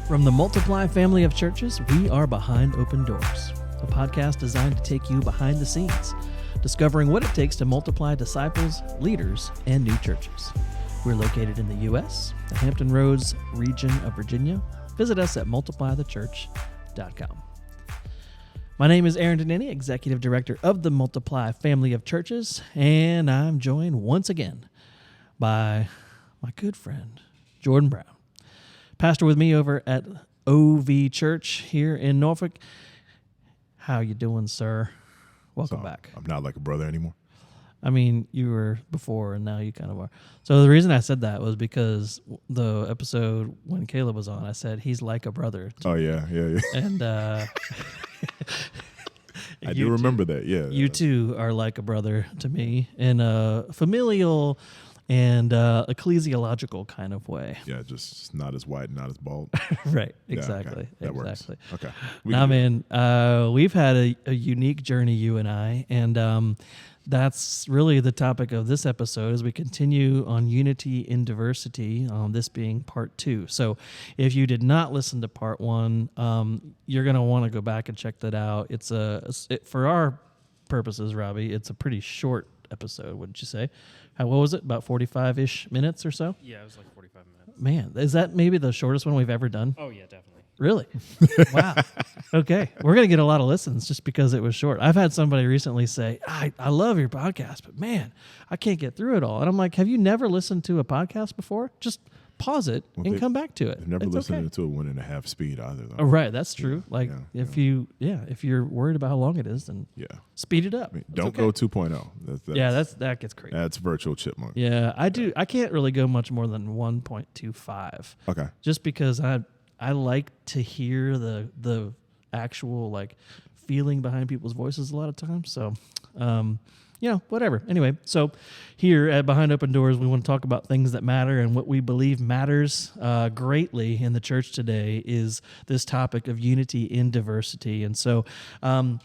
From the Multiply family of churches, we are Behind Open Doors, a podcast designed to take you behind the scenes, discovering what it takes to multiply disciples, leaders, and new churches. We're located in the U.S., the Hampton Roads region of Virginia. Visit us at multiplythechurch.com. My name is Aaron Denneny, Executive Director of the Multiply family of churches, and I'm joined once again by my good friend, Jordan Brown, pastor with me over at OV Church here in Norfolk. How you doing, sir? Welcome back. I'm not like a brother anymore. I mean, you were before, and now you kind of are. So the reason I said that was because the episode when Caleb was on, I said he's like a brother. Oh, yeah. And I do remember that, yeah. You two are like a brother to me in a familial and ecclesiological kind of way. Yeah, just not as white and not as bald. Right, Yeah, exactly. okay. That Exactly. works. Okay. Now, man, we've had a unique journey, you and I, and that's really the topic of this episode as we continue on unity in diversity, this being part 2. So if you did not listen to part 1, you're going to want to go back and check that out. It's for our purposes, Robbie, it's a pretty short episode, wouldn't you say? What was it, about 45-ish minutes or so? Yeah, it was like 45 minutes. Man, is that maybe the shortest one we've ever done? Oh, yeah, definitely. Really? Wow. Okay. We're going to get a lot of listens just because it was short. I've had somebody recently say, I love your podcast, but man, I can't get through it all. And I'm like, have you never listened to a podcast before? Just pause it and come back to it. I've never It's listened okay. to a 1.5 speed either, though. Oh, right. That's true. Yeah, Like yeah, if you're worried about how long it is, then speed it up. I mean, It's don't okay. go 2.0. That gets crazy. That's virtual chipmunk. Yeah, I do. I can't really go much more than 1.25. Okay. Just because I like to hear the actual like feeling behind people's voices a lot of times. So, whatever. Anyway, so here at Behind Open Doors, we want to talk about things that matter, and what we believe matters greatly in the church today is this topic of unity in diversity. And so, what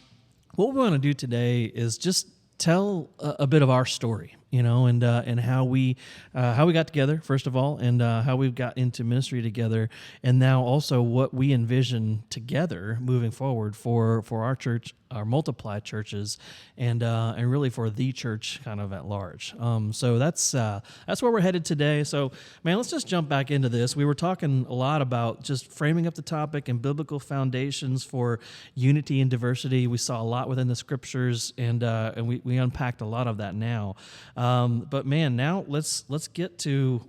we want to do today is just tell a bit of our story, and how we got together, first of all, and how we got into ministry together, and now also what we envision together moving forward for our church, our Multiply churches, and really for the church kind of at large. So that's where we're headed today. So, man, let's just jump back into this. We were talking a lot about just framing up the topic and biblical foundations for unity and diversity. We saw a lot within the scriptures, and we unpacked a lot of that now. But man, now let's get to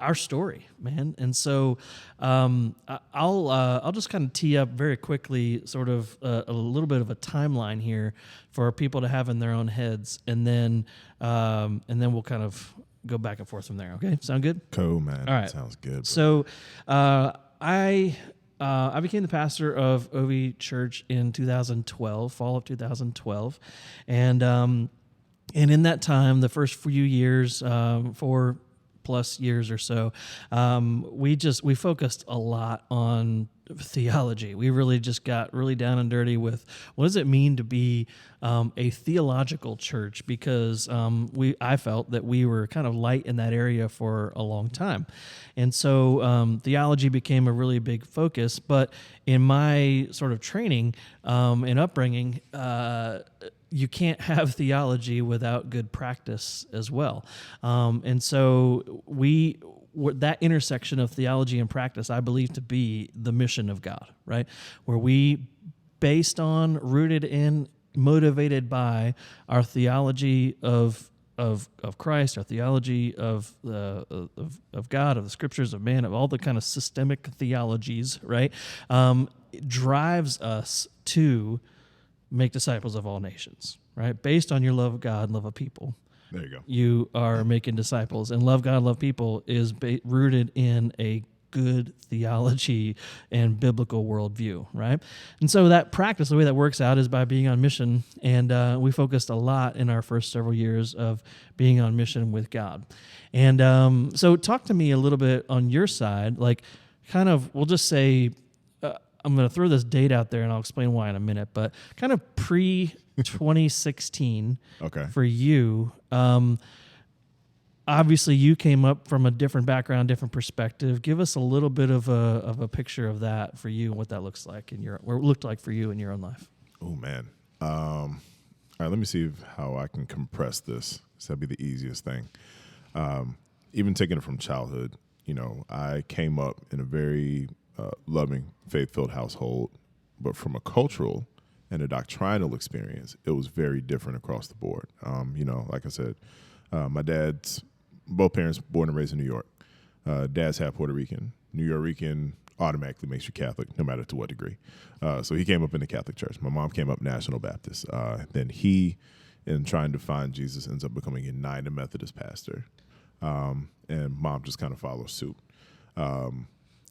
our story, man. And so I'll just kind of tee up very quickly, sort of a little bit of a timeline here for people to have in their own heads, and then we'll kind of go back and forth from there. Okay, sound good? Cool, man. All right. Sounds good. Bro. So I became the pastor of OV Church in 2012, fall of 2012, and in that time, the first few years, 4+ years or so, we focused a lot on theology. We really just got really down and dirty with what does it mean to be a theological church, because I felt that we were kind of light in that area for a long time. And so theology became a really big focus. But in my sort of training and upbringing, you can't have theology without good practice as well. And so that intersection of theology and practice, I believe to be the mission of God, right? Where we, based on, rooted in, motivated by our theology of Christ, our theology of God, of the scriptures, of man, of all the kind of systemic theologies, right? It drives us to make disciples of all nations, right? Based on your love of God and love of people. There you go. You are making disciples, and love God, love people is rooted in a good theology and biblical worldview, right? And so that practice, the way that works out is by being on mission, and we focused a lot in our first several years of being on mission with God. And so talk to me a little bit on your side, like kind of, we'll just say, I'm going to throw this date out there, and I'll explain why in a minute, but kind of pre-2016 Okay. for you, obviously you came up from a different background, different perspective. Give us a little bit of a picture of that for you and what that looks like or looked like for you in your own life. Oh man. All right, let me see how I can compress this. That'd be the easiest thing. Even taking it from childhood, I came up in a very loving, faith-filled household, but from a cultural and a doctrinal experience, it was very different across the board. Like I said, both parents born and raised in New York. Dad's half Puerto Rican. New York automatically makes you Catholic, no matter to what degree. So he came up in the Catholic Church. My mom came up National Baptist. Then he, in trying to find Jesus, ends up becoming a United Methodist pastor. And mom just kind of follows suit.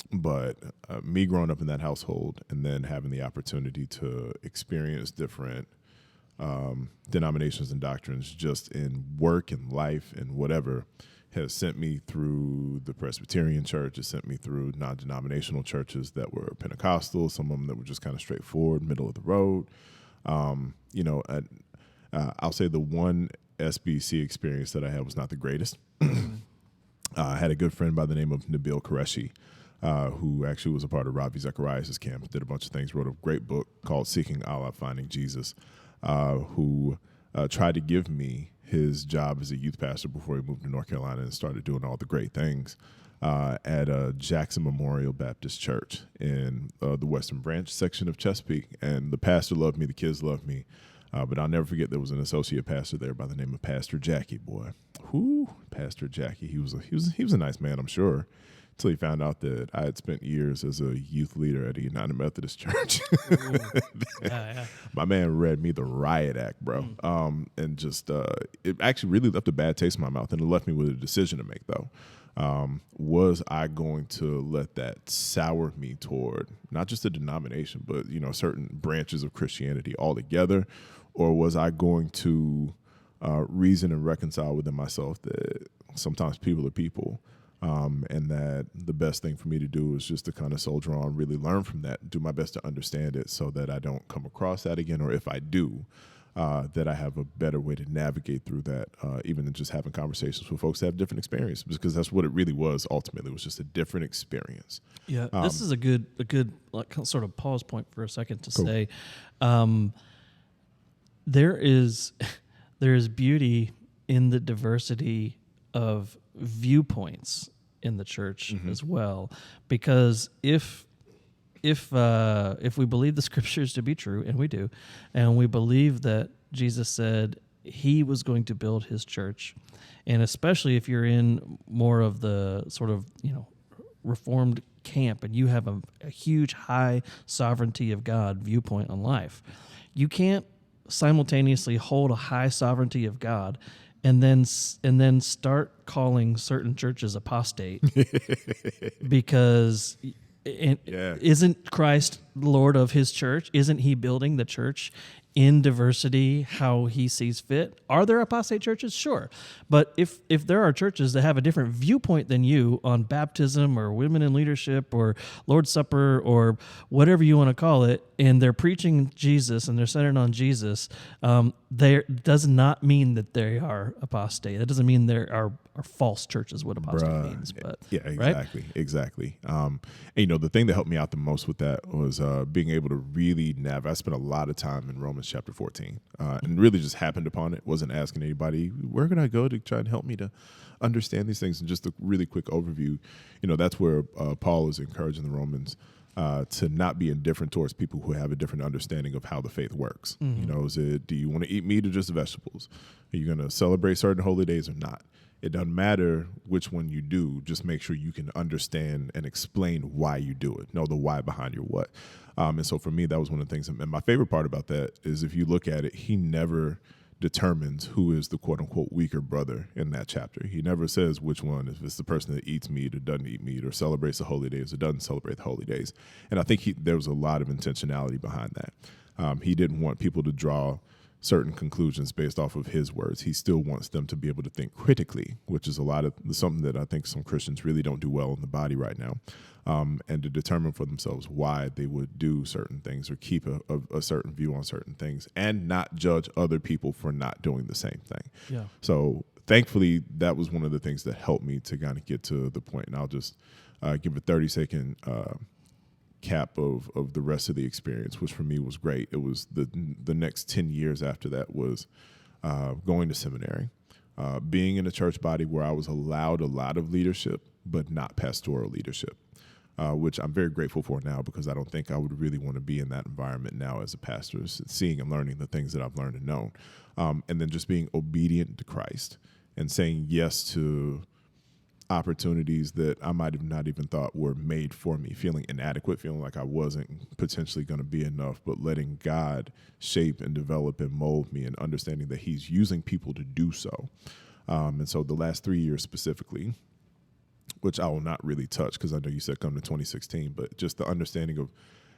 But me growing up in that household and then having the opportunity to experience different denominations and doctrines just in work and life and whatever has sent me through the Presbyterian church. It sent me through non-denominational churches that were Pentecostal, some of them that were just kind of straightforward, middle of the road. I'll say the one SBC experience that I had was not the greatest. I had a good friend by the name of Nabil Qureshi, who actually was a part of Ravi Zacharias' camp, did a bunch of things, wrote a great book called Seeking Allah, Finding Jesus, who tried to give me his job as a youth pastor before he moved to North Carolina and started doing all the great things at Jackson Memorial Baptist Church in the Western Branch section of Chesapeake. And the pastor loved me, the kids loved me. But I'll never forget there was an associate pastor there by the name of Pastor Jackie. Boy, Pastor Jackie. He was a nice man, I'm sure, until he found out that I had spent years as a youth leader at a United Methodist Church. Yeah. My man read me the riot act, bro. And just it actually really left a bad taste in my mouth, and it left me with a decision to make, though. Was I going to let that sour me toward not just a denomination, but certain branches of Christianity altogether, or was I going to reason and reconcile within myself that sometimes people are people, and that the best thing for me to do is just to kind of soldier on, really learn from that, do my best to understand it, so that I don't come across that again, or if I do, that I have a better way to navigate through that, even in just having conversations with folks that have different experiences, because that's what it really was. Ultimately, it was just a different experience. Yeah, this is a good like, sort of pause point for a second to Cool. say, there is beauty in the diversity of viewpoints in the church as well, because if we believe the scriptures to be true, and we do, and we believe that Jesus said he was going to build his church, and especially if you're in more of the sort of Reformed camp and you have a huge high sovereignty of God viewpoint on life, you can't simultaneously hold a high sovereignty of God and then start calling certain churches apostate because isn't Christ Lord of his church? Isn't he building the church in diversity how he sees fit? Are there apostate churches? Sure. But if there are churches that have a different viewpoint than you on baptism or women in leadership or Lord's Supper or whatever you want to call it, and they're preaching Jesus and they're centered on Jesus, there does not mean that they are apostate. That doesn't mean there are false churches, what apostate means. But yeah, exactly. And the thing that helped me out the most with that was being able to really navigate. I spent a lot of time in Romans chapter 14, and really just happened upon it. Wasn't asking anybody, where can I go to try and help me to understand these things? And just a really quick overview, that's where Paul is encouraging the Romans to not be indifferent towards people who have a different understanding of how the faith works. Do you want to eat meat or just vegetables? Are you going to celebrate certain holy days or not? It doesn't matter which one you do. Just make sure you can understand and explain why you do it. Know the why behind your what. And so for me, that was one of the things. And my favorite part about that is if you look at it, he never determines who is the quote unquote weaker brother in that chapter. He never says which one, if it's the person that eats meat or doesn't eat meat or celebrates the holy days or doesn't celebrate the holy days. And I think there was a lot of intentionality behind that. He didn't want people to draw certain conclusions based off of his words. He still wants them to be able to think critically, which is something that I think some Christians really don't do well in the body right now, and to determine for themselves why they would do certain things or keep a certain view on certain things and not judge other people for not doing the same thing. Yeah. So thankfully, that was one of the things that helped me to kind of get to the point. And I'll just give a 30-second cap of the rest of the experience, which for me was great. It was the next 10 years after that was going to seminary, being in a church body where I was allowed a lot of leadership, but not pastoral leadership. Which I'm very grateful for now, because I don't think I would really want to be in that environment now as a pastor, seeing and learning the things that I've learned and known. And then just being obedient to Christ and saying yes to opportunities that I might have not even thought were made for me, feeling inadequate, feeling like I wasn't potentially going to be enough, but letting God shape and develop and mold me, and understanding that he's using people to do so. And so the last 3 years specifically, which I will not really touch because I know you said come to 2016, but just the understanding of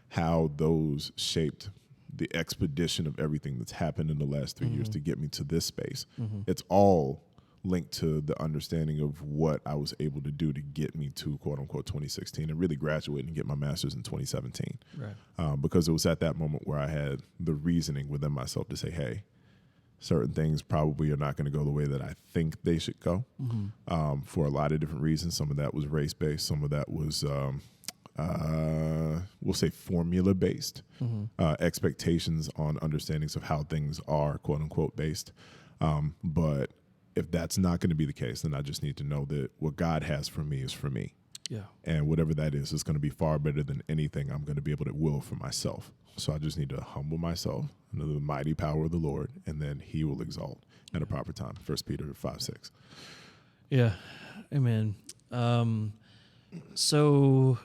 how those shaped the expedition of everything that's happened in the last 3 years to get me to this space. It's all linked to the understanding of what I was able to do to get me to quote unquote 2016 and really graduate and get my master's in 2017. Right. Because it was at that moment where I had the reasoning within myself to say, hey, certain things probably are not going to go the way that I think they should go, for a lot of different reasons. Some of that was race-based. Some of that was, we'll say, formula-based, expectations on understandings of how things are, quote-unquote, based. But if that's not going to be the case, then I just need to know that what God has for me is for me. Yeah. And whatever that is going to be far better than anything I'm going to be able to will for myself. So I just need to humble myself under the mighty power of the Lord, and then he will exalt at a proper time. 1 Peter 5:6. Yeah. Amen. So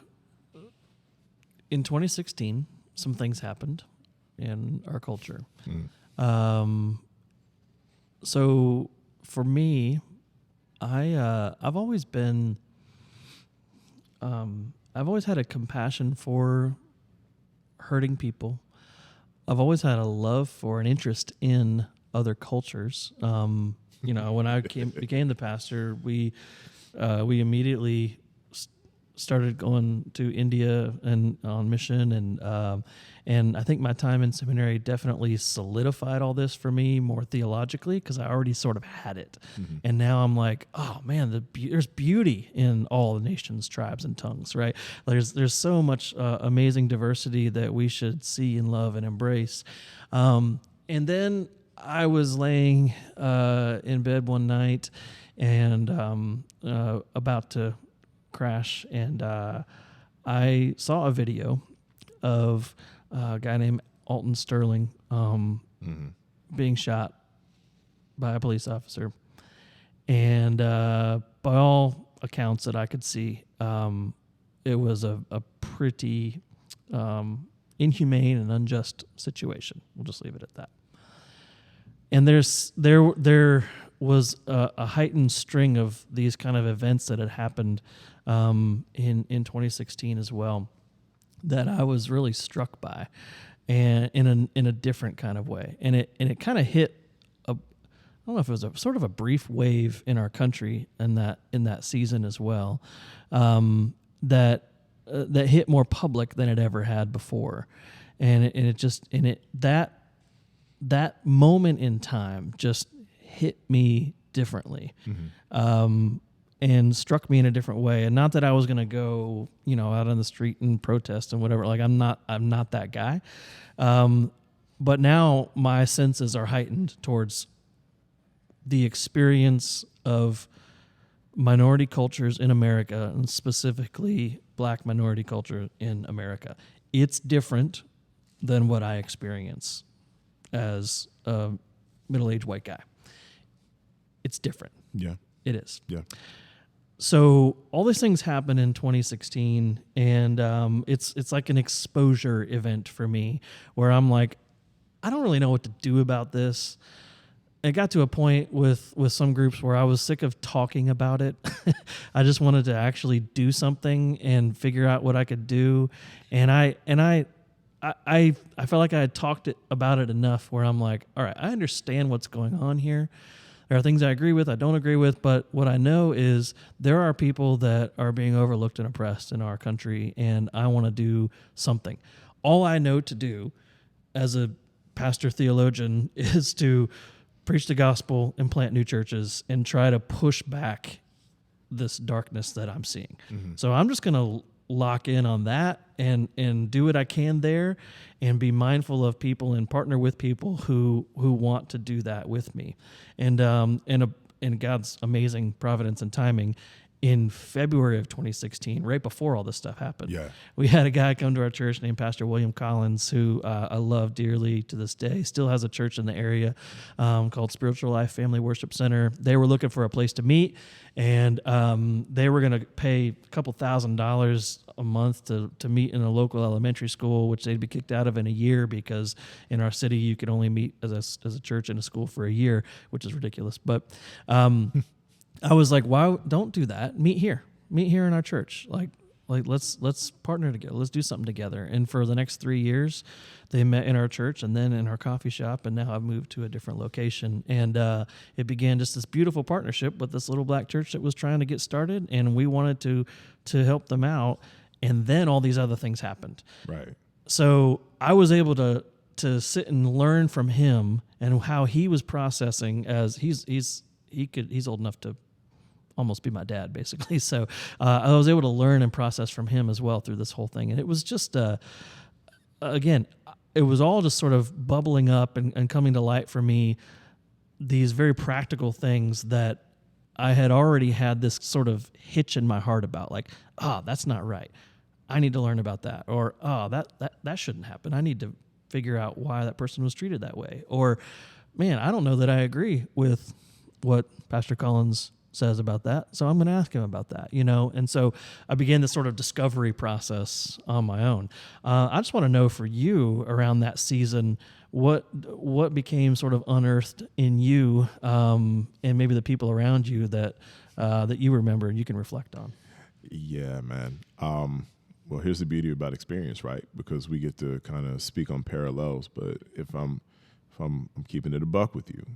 in 2016, some things happened in our culture. So for me, I've always been, I've always had a compassion for hurting people. I've always had a love for an interest in other cultures. When I became the pastor, we immediately started going to India and on mission, and I think my time in seminary definitely solidified all this for me more theologically, because I already sort of had it. And now I'm like, oh man, there's beauty in all the nations, tribes, and tongues, right? There's so much amazing diversity that we should see and love and embrace. And then I was laying in bed one night and about to crash, and I saw a video of a guy named Alton Sterling being shot by a police officer, and by all accounts that I could see, it was a pretty inhumane and unjust situation. We'll just leave it at that. And there was a heightened string of these kind of events that had happened in 2016 as well, that I was really struck by, and in a different kind of way. And it kind of hit I don't know if it was a sort of a brief wave in our country in that season as well, that hit more public than it ever had before, and that moment in time just hit me differently. And struck me in a different way. And not that I was going to go, out on the street and protest and whatever. Like I'm not that guy. But now my senses are heightened towards the experience of minority cultures in America, and specifically Black minority culture in America. It's different than what I experience as a middle-aged white guy. It's different. Yeah. It is. Yeah. So all these things happen in 2016, and it's like an exposure event for me, where I'm like, I don't really know what to do about this. It got to a point with some groups where I was sick of talking about it. I just wanted to actually do something and figure out what I could do, and I felt like I had talked about it enough where I'm like, all right, I understand what's going on here. There are things I agree with, I don't agree with, but what I know is there are people that are being overlooked and oppressed in our country, and I want to do something. All I know to do as a pastor theologian is to preach the gospel and plant new churches and try to push back this darkness that I'm seeing. So I'm just going to lock in on that and do what I can there and be mindful of people and partner with people who want to do that with me. And in God's amazing providence and timing, in February of 2016, right before all this stuff happened, we had a guy come to our church named Pastor William Collins, who I love dearly to this day, still has a church in the area called Spiritual Life Family Worship Center. They were looking for a place to meet, and they were going to pay a couple $1,000s a month to meet in a local elementary school, which they'd be kicked out of in a year, because in our city you could only meet as a church in a school for a year, which is ridiculous. But I was like, why don't do that? Meet here in our church. Like let's partner together. Let's do something together. And for the next 3 years, they met in our church and then in our coffee shop. And now I've moved to a different location. And it began just this beautiful partnership with this little black church that was trying to get started. And we wanted to help them out. And then all these other things happened. Right. So I was able to sit and learn from him and how he was processing, as he's old enough to almost be my dad, basically. So I was able to learn and process from him as well through this whole thing. And it was just, again, it was all just sort of bubbling up and coming to light for me, these very practical things that I had already had this sort of hitch in my heart about, like, that's not right. I need to learn about that. Or, that shouldn't happen. I need to figure out why that person was treated that way. Or, man, I don't know that I agree with what Pastor Collins says about that, so I'm going to ask him about that, And so I began this sort of discovery process on my own. I just want to know, for you, around that season, what became sort of unearthed in you, and maybe the people around you that you remember and you can reflect on. Yeah, man. Well, here's the beauty about experience, right? Because we get to kind of speak on parallels. But if I'm keeping it a buck with you,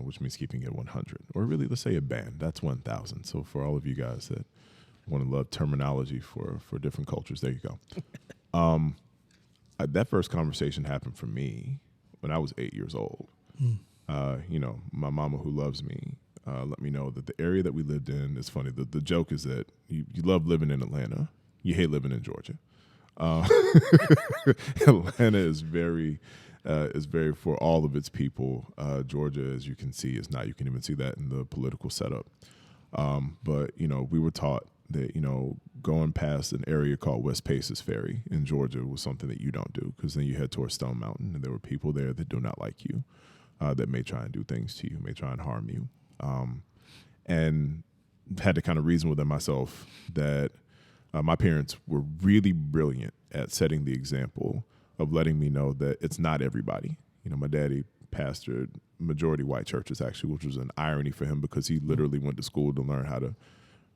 which means keeping it 100, or really, let's say a band, that's 1,000. So for all of you guys that want to love terminology for different cultures, there you go. That first conversation happened for me when I was 8 years old. My mama, who loves me, let me know that the area that we lived in is funny. The joke is that you love living in Atlanta, you hate living in Georgia. Atlanta is very for all of its people. Georgia, as you can see, is not. You can even see that in the political setup. But we were taught that going past an area called West Paces Ferry in Georgia was something that you don't do, because then you head towards Stone Mountain, and there were people there that do not like you, that may try and do things to you, may try and harm you, and had to kind of reason within myself that my parents were really brilliant at setting the example of letting me know that it's not everybody. My daddy pastored majority white churches, actually, which was an irony for him, because he literally went to school to learn how to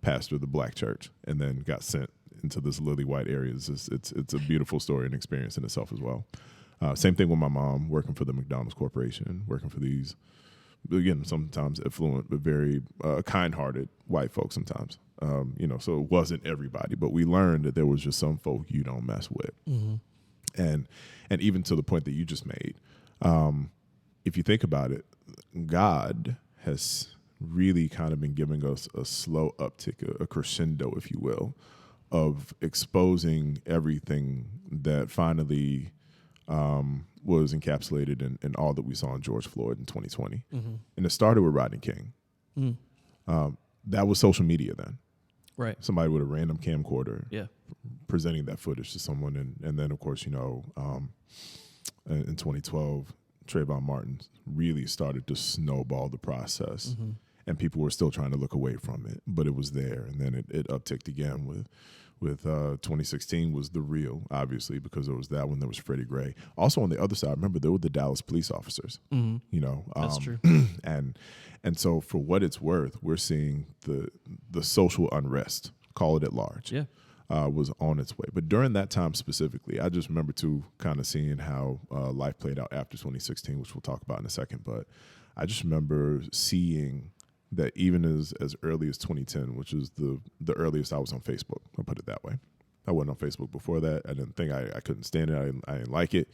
pastor the black church and then got sent into this lily white area. It's a beautiful story and experience in itself as well. Same thing with my mom, working for the McDonald's Corporation, working for these, again, sometimes affluent but very kind-hearted white folks sometimes. So it wasn't everybody, but we learned that there was just some folk you don't mess with. Mm-hmm. And even to the point that you just made, if you think about it, God has really kind of been giving us a slow uptick, a crescendo, if you will, of exposing everything that finally was encapsulated in all that we saw in George Floyd in 2020. Mm-hmm. And it started with Rodney King. Mm. That was social media then. Right. Somebody with a random camcorder. Yeah. Presenting that footage to someone, and then of course in 2012, Trayvon Martin really started to snowball the process, mm-hmm. and people were still trying to look away from it, but it was there, and then it upticked again with 2016 was the real, obviously, because there was that one. There was Freddie Gray. Also on the other side, remember, there were the Dallas police officers. Mm-hmm. That's true. and so for what it's worth, we're seeing the social unrest, call it at large. Yeah. Was on its way. But during that time specifically, I just remember too kind of seeing how life played out after 2016, which we'll talk about in a second. But I just remember seeing that even as early as 2010, which is the earliest I was on Facebook, I'll put it that way. I wasn't on Facebook before that. I didn't think I couldn't stand it. I didn't like it.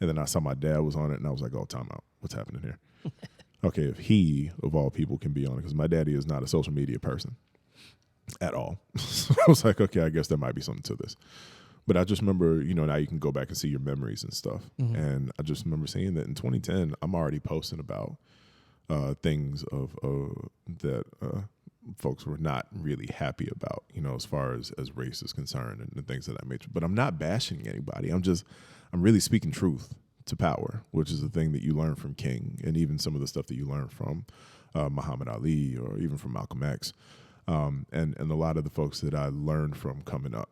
And then I saw my dad was on it, and I was like, oh, time out. What's happening here? okay, if he of all people can be on it, because my daddy is not a social media person at all. So I was like, okay, I guess there might be something to this. But I just remember, now you can go back and see your memories and stuff. Mm-hmm. And I just remember seeing that in 2010, I'm already posting about things that folks were not really happy about, as far as race is concerned and the things of that nature. But I'm not bashing anybody. I'm really speaking truth to power, which is the thing that you learn from King, and even some of the stuff that you learn from Muhammad Ali, or even from Malcolm X. And a lot of the folks that I learned from coming up,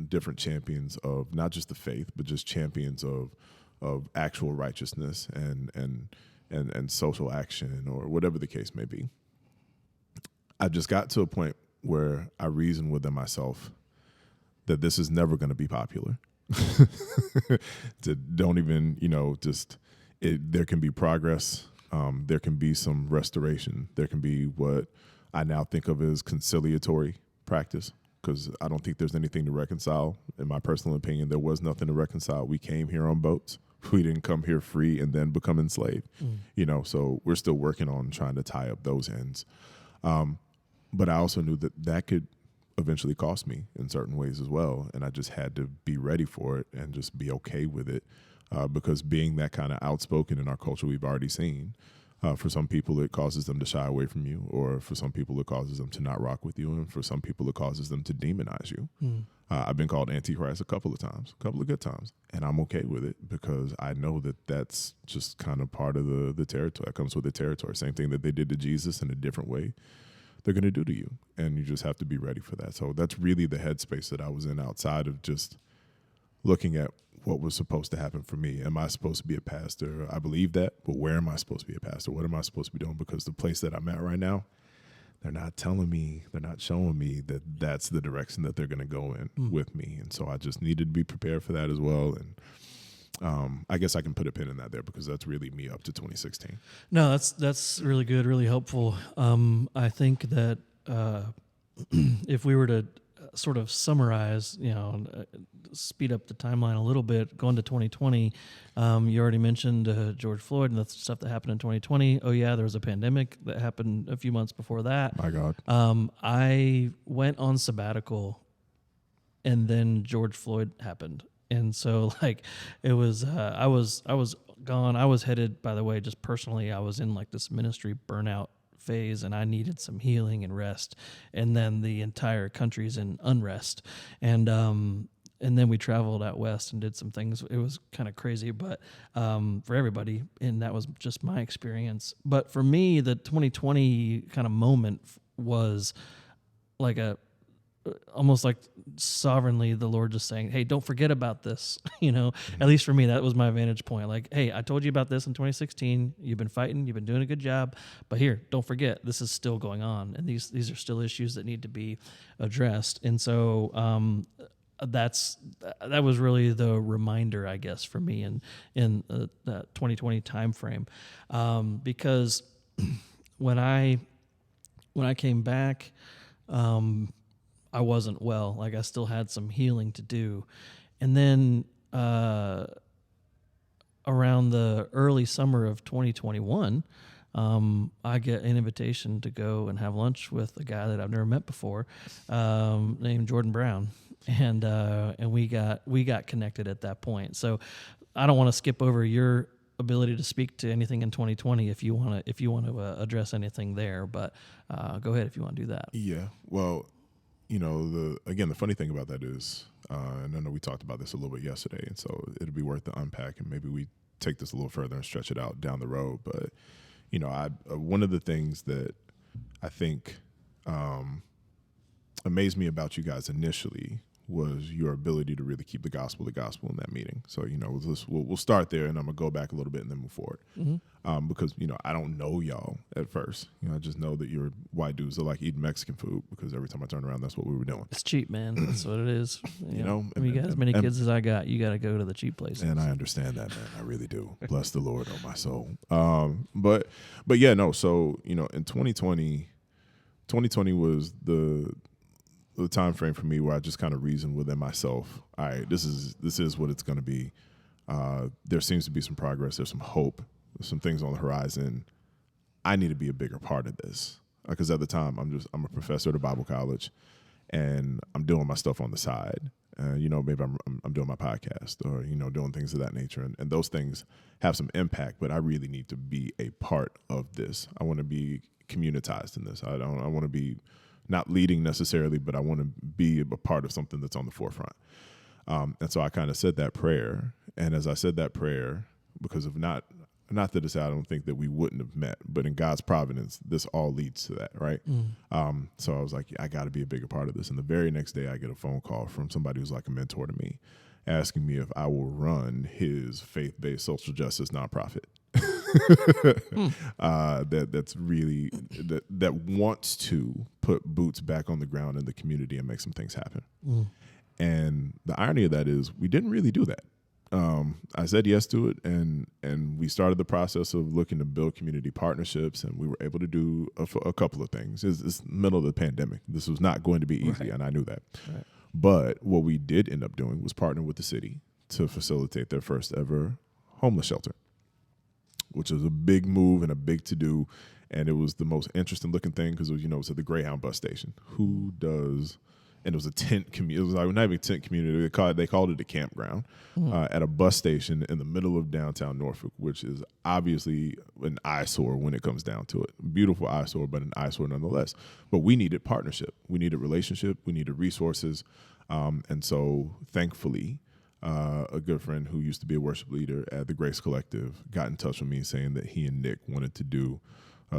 different champions of not just the faith, but just champions of actual righteousness and social action, or whatever the case may be. I just got to a point where I reasoned within myself that this is never going to be popular. Don't even, there can be progress. There can be some restoration. There can be what I now think of as conciliatory practice, because I don't think there's anything to reconcile. In my personal opinion, there was nothing to reconcile. We came here on boats. We didn't come here free and then become enslaved, so we're still working on trying to tie up those ends. But I also knew that could eventually cost me in certain ways as well. And I just had to be ready for it and just be okay with it, because being that kind of outspoken in our culture, we've already seen, for some people, it causes them to shy away from you, or for some people, it causes them to not rock with you, and for some people, it causes them to demonize you. I've been called Antichrist a couple of good times, and I'm okay with it, because I know that that's just kind of part of the territory that comes with the territory. Same thing that they did to Jesus in a different way, they're going to do to you, and you just have to be ready for that. So that's really the headspace that I was in, outside of just looking at what was supposed to happen for me. Am I supposed to be a pastor? I believe that, but where am I supposed to be a pastor? What am I supposed to be doing? Because the place that I'm at right now, they're not telling me, they're not showing me that that's the direction that they're going to go in with me. And so I just needed to be prepared for that as well. And I guess I can put a pin in that there, because that's really me up to 2016. No, that's really good, really helpful. I think that if we were to sort of summarize, speed up the timeline a little bit, going to 2020, you already mentioned George Floyd and the stuff that happened in 2020. Oh yeah, there was a pandemic that happened a few months before that. My God. I went on sabbatical, and then George Floyd happened. And so, it was, I was gone. I was headed, by the way, just personally, I was in this ministry burnout phase, and I needed some healing and rest. And then the entire country's in unrest. And then we traveled out west and did some things. It was kind of crazy, but for everybody, and that was just my experience. But for me, the 2020 kind of moment was almost like sovereignly the Lord just saying, hey, don't forget about this. At least for me, that was my vantage point. Hey, I told you about this in 2016. You've been fighting, you've been doing a good job, but here, don't forget, this is still going on. And these are still issues that need to be addressed. And so, that was really the reminder, I guess, for me in the 2020 timeframe, because when I came back, I wasn't well. I still had some healing to do, and then around the early summer of 2021. I get an invitation to go and have lunch with a guy that I've never met before, named Jordan Brown, and we got connected at that point. So I don't want to skip over your ability to speak to anything in 2020 if you want to address anything there, but go ahead if you want to do that. Yeah. Well, the funny thing about that is, and I know we talked about this a little bit yesterday, and so it'll be worth the unpack, and maybe we take this a little further and stretch it out down the road. But one of the things that I think amazed me about you guys initially was your ability to really keep the gospel in that meeting. So, we'll start there, and I'm going to go back a little bit and then move forward. Mm-hmm. Because, I don't know y'all at first. I just know that you're white dudes that like eating Mexican food, because every time I turn around, that's what we were doing. It's cheap, man. That's what it is. You know? When you got as many kids as I got, you got to go to the cheap places. And I understand that, man. I really do. Bless the Lord, oh my soul. But yeah, no. So, in 2020 was the time frame for me where I just kind of reasoned within myself, all right, this is what it's going to be. There seems to be some progress. There's some hope. There's some things on the horizon. I need to be a bigger part of this, because at the time I'm a professor at a Bible college, and I'm doing my stuff on the side. Maybe I'm doing my podcast, or doing things of that nature, and those things have some impact. But I really need to be a part of this. I want to be communitized in this. I want to be not leading necessarily, but I want to be a part of something that's on the forefront. And so I kind of said that prayer, and as I said that prayer, because of not that it's, I don't think that we wouldn't have met, but in God's providence, this all leads to that, right? So I was like, I got to be a bigger part of this. And the very next day, I get a phone call from somebody who's like a mentor to me, asking me if I will run his faith-based social justice nonprofit. That's really that wants to put boots back on the ground in the community and make some things happen. And the irony of that is we didn't really do that. I said yes to it, and we started the process of looking to build community partnerships, and we were able to do a couple of things. It's the middle of the pandemic. This was not going to be easy, and I knew that. Right. But what we did end up doing was partner with the city to facilitate their first ever homeless shelter, which was a big move and a big to-do, and it was the most interesting looking thing because it was at the Greyhound bus station. Who does... And it was a tent community. It was like not even a tent community. They called it a campground at a bus station in the middle of downtown Norfolk, which is obviously an eyesore when it comes down to it. Beautiful eyesore, but an eyesore nonetheless. But we needed partnership. We needed relationship. We needed resources. And so thankfully, a good friend who used to be a worship leader at the Grace Collective got in touch with me saying that he and Nick wanted to do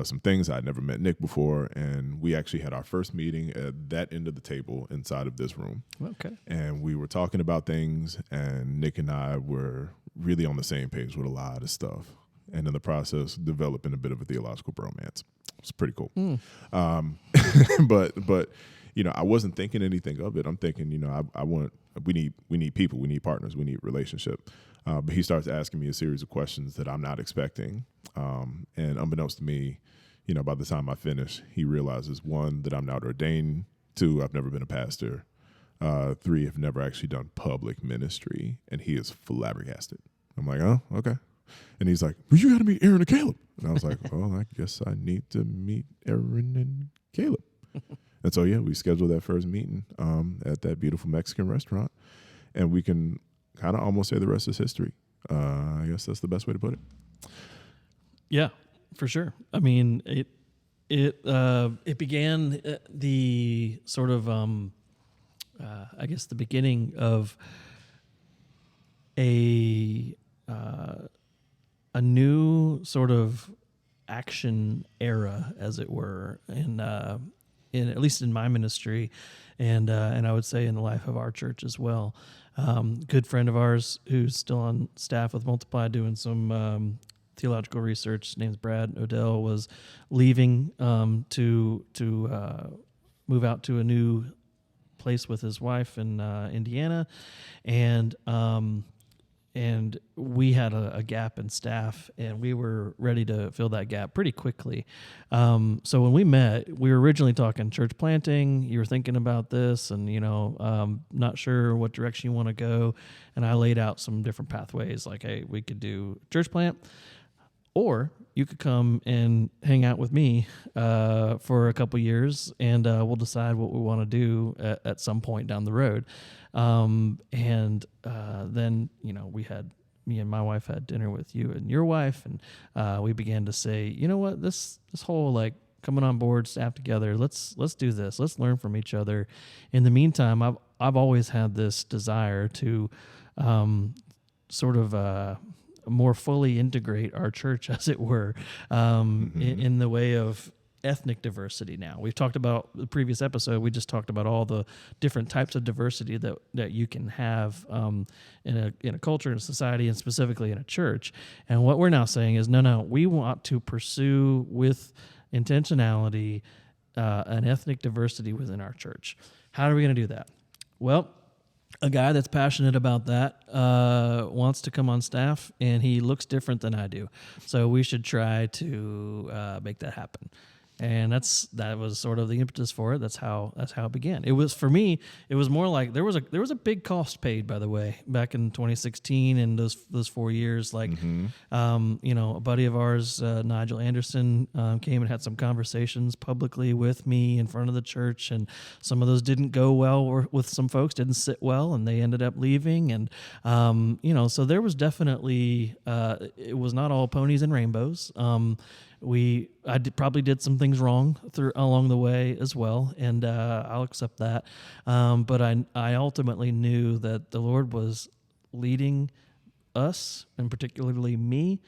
some things. I'd never met Nick before, and we actually had our first meeting at that end of the table inside of this room. Okay. And we were talking about things, and Nick and I were really on the same page with a lot of stuff, and in the process, developing a bit of a theological bromance. It's pretty cool. But I wasn't thinking anything of it. I'm thinking, we need people, we need partners, we need relationship. But he starts asking me a series of questions that I'm not expecting. And unbeknownst to me, by the time I finish, he realizes, 1, that I'm not ordained. 2, I've never been a pastor. 3, I've never actually done public ministry. And he is flabbergasted. I'm like, oh, okay. And he's like, well, you got to meet Aaron and Caleb. And I was like, well, I guess I need to meet Aaron and Caleb. And so, we scheduled that first meeting at that beautiful Mexican restaurant. And we can kind of almost say the rest is history. I guess that's the best way to put it. Yeah, for sure. I mean, it began the sort of I guess the beginning of a new sort of action era, as it were, in at least in my ministry, and I would say in the life of our church as well. Good friend of ours who's still on staff with Multiply doing some theological research. His name's Brad Odell, was leaving to move out to a new place with his wife in Indiana, and we had a gap in staff, and we were ready to fill that gap pretty quickly. So when we met, we were originally talking church planting. You were thinking about this, and not sure what direction you want to go. And I laid out some different pathways, like, hey, we could do church plant, or you could come and hang out with me for a couple years, and we'll decide what we want to do at some point down the road. Then me and my wife had dinner with you and your wife, and we began to say, you know what, this whole like coming on board, staff together, let's do this. Let's learn from each other. In the meantime, I've always had this desire to sort of more fully integrate our church, as it were, in the way of ethnic diversity. Now, we've talked about the previous episode. We just talked about all the different types of diversity that you can have in a culture, in a society, and specifically in a church. And what we're now saying is, no, we want to pursue with intentionality an ethnic diversity within our church. How are we going to do that? Well, a guy that's passionate about that wants to come on staff, and he looks different than I do. So we should try to make that happen. And that was sort of the impetus for it. That's how it began. It was, for me, it was more like there was a big cost paid, by the way, back in 2016 and those 4 years. Like, a buddy of ours, Nigel Anderson, came and had some conversations publicly with me in front of the church, and some of those didn't go well with some folks, didn't sit well, and they ended up leaving. And so there was definitely it was not all ponies and rainbows. Probably did some things wrong along the way as well, and I'll accept that. But I ultimately knew that the Lord was leading us, and particularly me,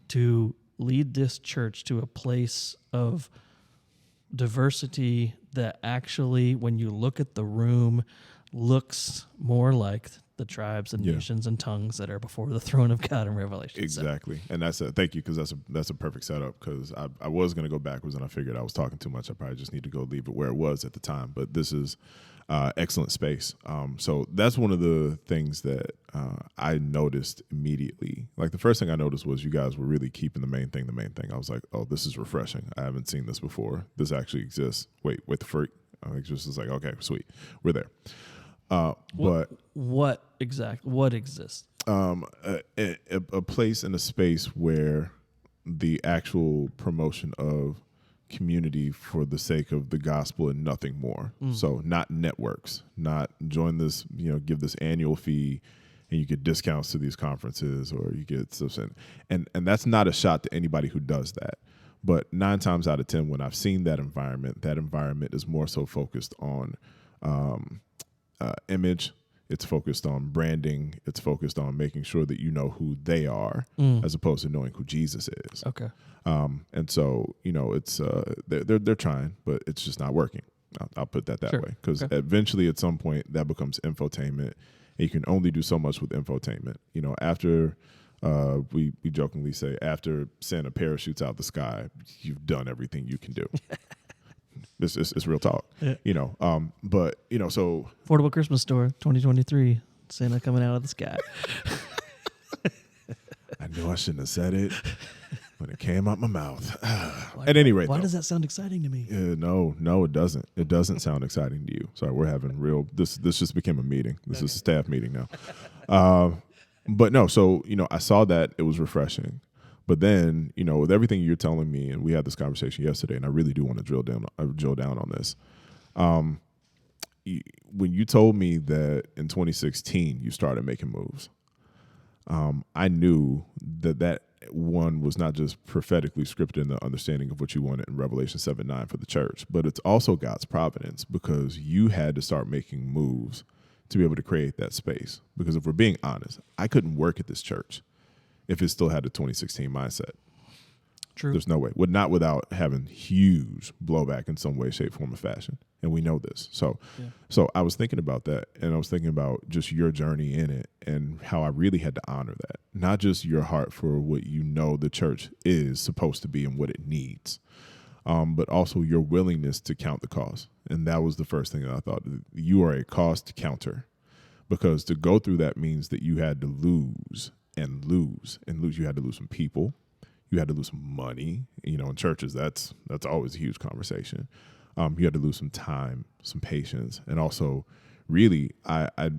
to lead this church to a place of diversity that actually, when you look at the room, looks more like the tribes and nations and tongues that are before the throne of God in Revelation. Exactly. And thank you, because that's a perfect setup, because I was going to go backwards and I figured I was talking too much. I probably just need to go leave it where it was at the time. But this is excellent space. So that's one of the things that I noticed immediately. Like, the first thing I noticed was you guys were really keeping the main thing. I was like, oh, this is refreshing. I haven't seen this before. This actually exists. Wait, the freak. I just was like, okay, sweet. We're there. But what exists? A place and a space where the actual promotion of community for the sake of the gospel and nothing more. So not networks, not join this, give this annual fee and you get discounts to these conferences, or you get stuff. And that's not a shot to anybody who does that. But 9 times out of 10, when I've seen that environment is more so focused on image. It's focused on branding. It's focused on making sure that you know who they are, as opposed to knowing who Jesus is. Okay. And so, it's they're trying, but it's just not working. I'll put that way, because eventually, at some point, that becomes infotainment, and you can only do so much with infotainment. After we jokingly say, after send a parachutes out the sky, you've done everything you can do. It's real talk, but so Affordable Christmas Store 2023, Santa coming out of the sky. I knew I shouldn't have said it when it came out my mouth. At any rate, why does that sound exciting to me? No, it doesn't. It doesn't sound exciting to you. Sorry, we're having this just became a meeting. This is a staff meeting now. But no, so I saw that it was refreshing. But then, with everything you're telling me, and we had this conversation yesterday, and I really do want to drill down on this. When you told me that in 2016 you started making moves, I knew that one was not just prophetically scripted in the understanding of what you wanted in Revelation 7:9 for the church, but it's also God's providence, because you had to start making moves to be able to create that space. Because if we're being honest, I couldn't work at this church if it still had the 2016 mindset. True. There's no way. Not without having huge blowback in some way, shape, form, or fashion. And we know this. So I was thinking about that, and I was thinking about just your journey in it and how I really had to honor that. Not just your heart for what the church is supposed to be and what it needs, but also your willingness to count the cost. And that was the first thing that I thought. You are a cost counter, because to go through that means that you had to lose and lose and lose. You had to lose some people. You had to lose some money. In churches, that's always a huge conversation. You had to lose some time, some patience, and also, really, I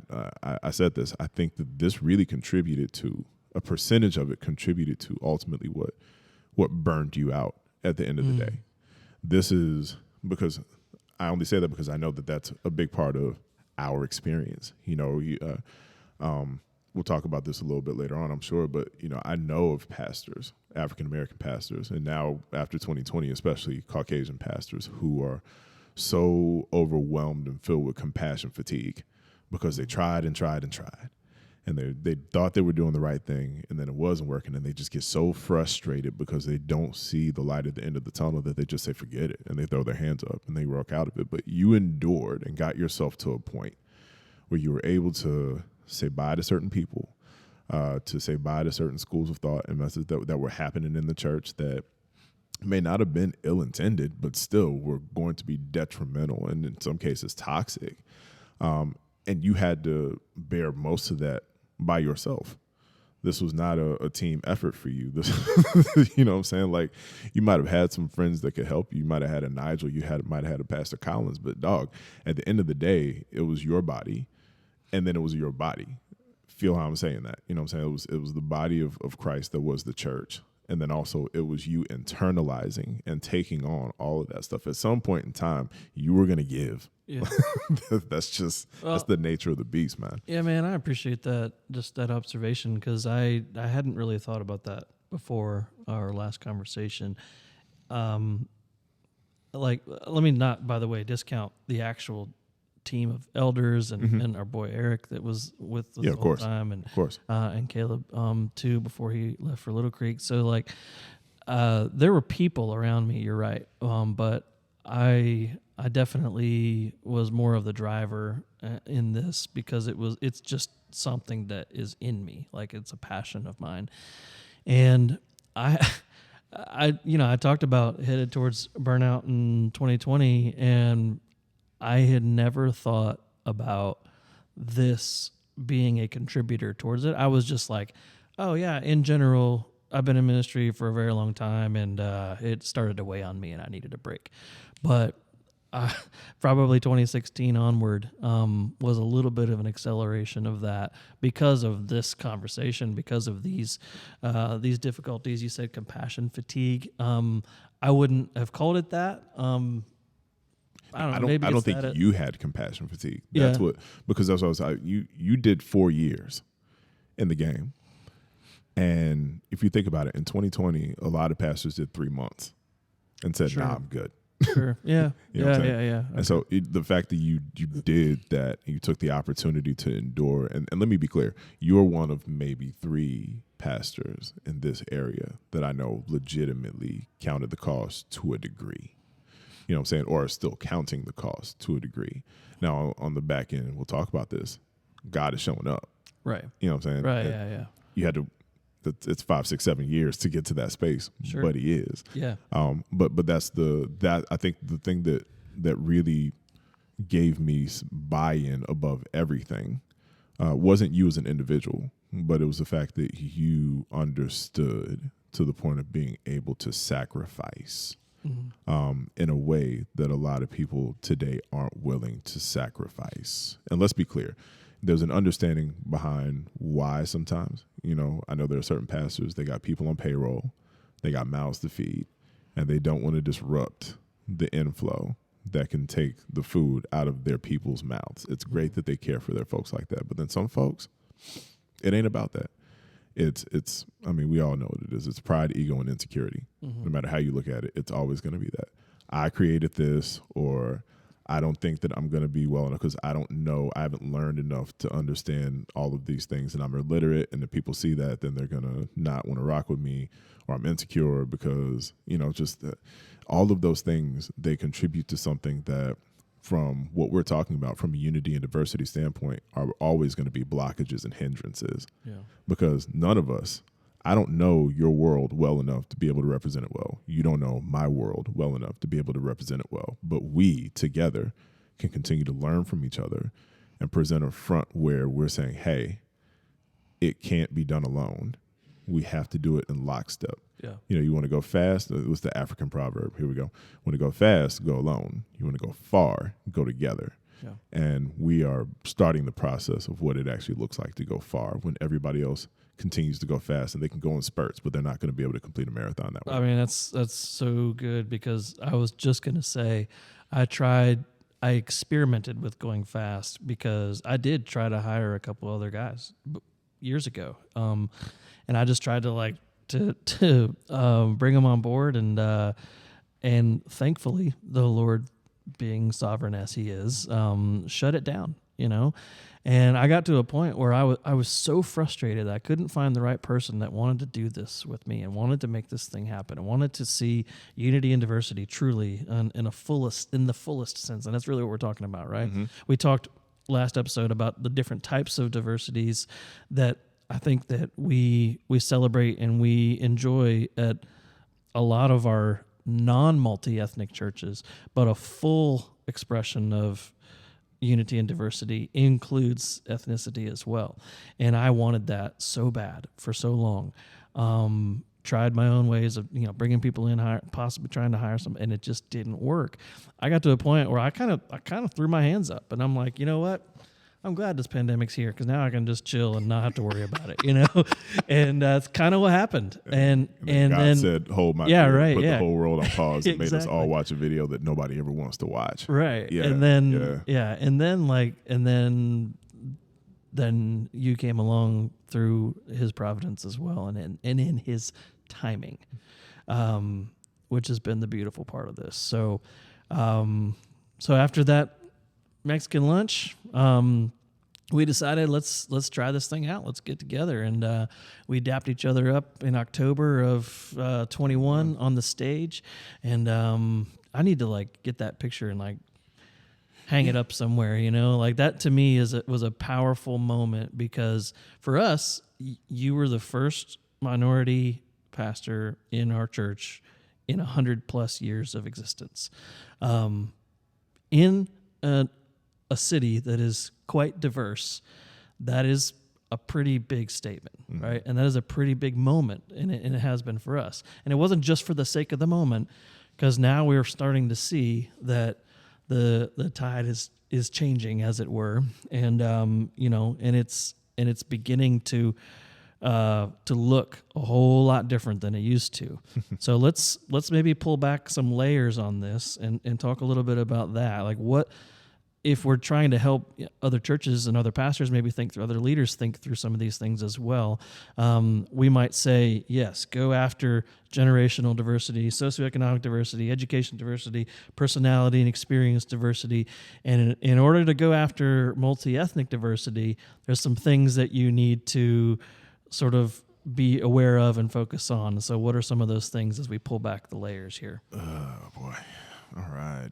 said this. I think that this really contributed to a percentage of it. Contributed to ultimately what burned you out at the end of the day. This is because I only say that because I know that that's a big part of our experience. We'll talk about this a little bit later on, I'm sure, but I know of pastors, African American pastors, and now after 2020, especially Caucasian pastors, who are so overwhelmed and filled with compassion fatigue because they tried and tried and tried, and they thought they were doing the right thing, and then it wasn't working, and they just get so frustrated because they don't see the light at the end of the tunnel that they just say forget it, and they throw their hands up and they walk out of it. But you endured and got yourself to a point where you were able to say bye to certain people, to say bye to certain schools of thought and methods that were happening in the church that may not have been ill-intended, but still were going to be detrimental and in some cases toxic. And you had to bear most of that by yourself. This was not a team effort for you. This, you know what I'm saying? Like, you might have had some friends that could help you. You might have had a Nigel. Might have had a Pastor Collins. But, dog, at the end of the day, it was your body, and then it was your body. Feel how I'm saying that? You know what I'm saying? It was the body of Christ that was the church. And then also it was you internalizing and taking on all of that stuff. At some point in time, you were going to give. Yeah. That's the nature of the beast, man. Yeah, man, I appreciate that, just that observation, because I hadn't really thought about that before our last conversation. Like, let me not, by the way, discount the actual team of elders and our boy Eric that was with us the whole time, and of course, and Caleb too before he left for Little Creek. So like, there were people around me. You're right, but I definitely was more of the driver in this, because it's just something that is in me, like it's a passion of mine, and I talked about headed towards burnout in 2020, and I had never thought about this being a contributor towards it. I was just like, oh yeah, in general, I've been in ministry for a very long time, and it started to weigh on me, and I needed a break. But probably 2016 onward was a little bit of an acceleration of that, because of this conversation, because of these difficulties. You said compassion fatigue. I wouldn't have called it that. I don't think you had compassion fatigue. That's because that's what I was. You did 4 years in the game, and if you think about it, in 2020, a lot of pastors did 3 months and said, "Nah, I'm good." Sure. Yeah. You know yeah. Okay. And so the fact that you did that, you took the opportunity to endure, and let me be clear, you're one of maybe 3 pastors in this area that I know legitimately counted the cost to a degree. You know what I'm saying? Or are still counting the cost to a degree. Now, on the back end, we'll talk about this. God is showing up. Right. You know what I'm saying? Right, yeah. You had to, it's 5, 6, 7 years to get to that space. Sure. But he is. Yeah. But that I think the thing that really gave me buy-in above everything wasn't you as an individual, but it was the fact that you understood to the point of being able to sacrifice. Mm-hmm. In a way that a lot of people today aren't willing to sacrifice. And let's be clear, there's an understanding behind why sometimes. You know, I know there are certain pastors, they got people on payroll, they got mouths to feed, and they don't want to disrupt the inflow that can take the food out of their people's mouths. It's great that they care for their folks like that, but then some folks, it ain't about that. It's I mean, we all know what it is. It's pride, ego, and insecurity. Mm-hmm. No matter how you look at it, it's always going to be that. I created this, or I don't think that I'm going to be well enough because I don't know. I haven't learned enough to understand all of these things, and I'm illiterate. And if people see that, then they're going to not want to rock with me, or I'm insecure because, just all of those things, they contribute to something that, from what we're talking about from a unity and diversity standpoint, are always going to be blockages and hindrances. Yeah. Because none of us, I don't know your world well enough to be able to represent it well. You don't know my world well enough to be able to represent it well. But we together can continue to learn from each other and present a front where we're saying, hey, it can't be done alone. We have to do it in lockstep. Yeah. You want to go fast? It was the African proverb. Here we go. Want to go fast, go alone. You want to go far, go together. Yeah. And we are starting the process of what it actually looks like to go far when everybody else continues to go fast, and they can go in spurts, but they're not going to be able to complete a marathon that way. I mean, that's so good, because I was just going to say I experimented with going fast, because I did try to hire a couple other guys years ago. And I just tried to bring them on board, and thankfully the Lord, being sovereign as He is, shut it down. And I got to a point where I was so frustrated that I couldn't find the right person that wanted to do this with me and wanted to make this thing happen and wanted to see unity and diversity truly in the fullest sense. And that's really what we're talking about, right? Mm-hmm. We talked last episode about the different types of diversities that I think that we celebrate and we enjoy at a lot of our non-multi-ethnic churches, but a full expression of unity and diversity includes ethnicity as well. And I wanted that so bad for so long. Tried my own ways of, bringing people in, possibly trying to hire some, and it just didn't work. I got to a point where I kind of threw my hands up, and I'm like, you know what? I'm glad this pandemic's here because now I can just chill and not have to worry about it, And that's kind of what happened. And God then said, "Hold my Yeah, beer," right, put yeah. the whole world on pause and made us all Exactly. watch a video that nobody ever wants to watch. right, Yeah, and then then you came along through His providence as well, and in His timing, which has been the beautiful part of this. So after that Mexican lunch, we decided let's try this thing out. Let's get together, and we dapped each other up in October of 21 on the stage, and I need to get that picture and hang it up somewhere. Like that to me was a powerful moment because for us, you were the first minority pastor in our church in 100+ years of existence, in a city that is quite diverse. That is a pretty big statement, right? And that is a pretty big moment, and it has been for us. And it wasn't just for the sake of the moment, because now we're starting to see that the tide is changing, as it were, and and it's beginning to look a whole lot different than it used to. So let's maybe pull back some layers on this and talk a little bit about that. Like, what if we're trying to help other churches and other pastors maybe other leaders think through some of these things as well. We might say, yes, go after generational diversity, socioeconomic diversity, education diversity, personality and experience diversity. And in order to go after multi-ethnic diversity, there's some things that you need to sort of be aware of and focus on. So what are some of those things as we pull back the layers here? Oh boy. All right.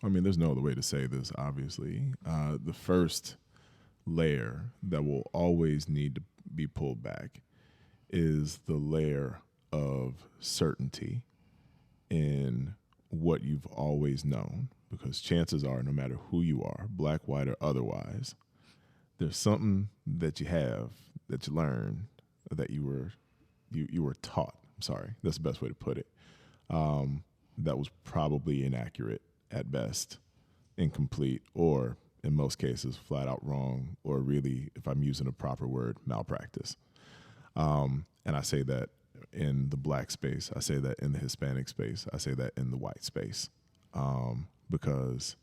There's no other way to say this, obviously. The first layer that will always need to be pulled back is the layer of certainty in what you've always known, because chances are, no matter who you are, black, white, or otherwise, there's something that you have, that you learned, that you were taught. I'm sorry, that's the best way to put it. That was probably inaccurate at best, incomplete, or in most cases, flat out wrong, or really, if I'm using a proper word, malpractice. And I say that in the black space, I say that in the Hispanic space, I say that in the white space, because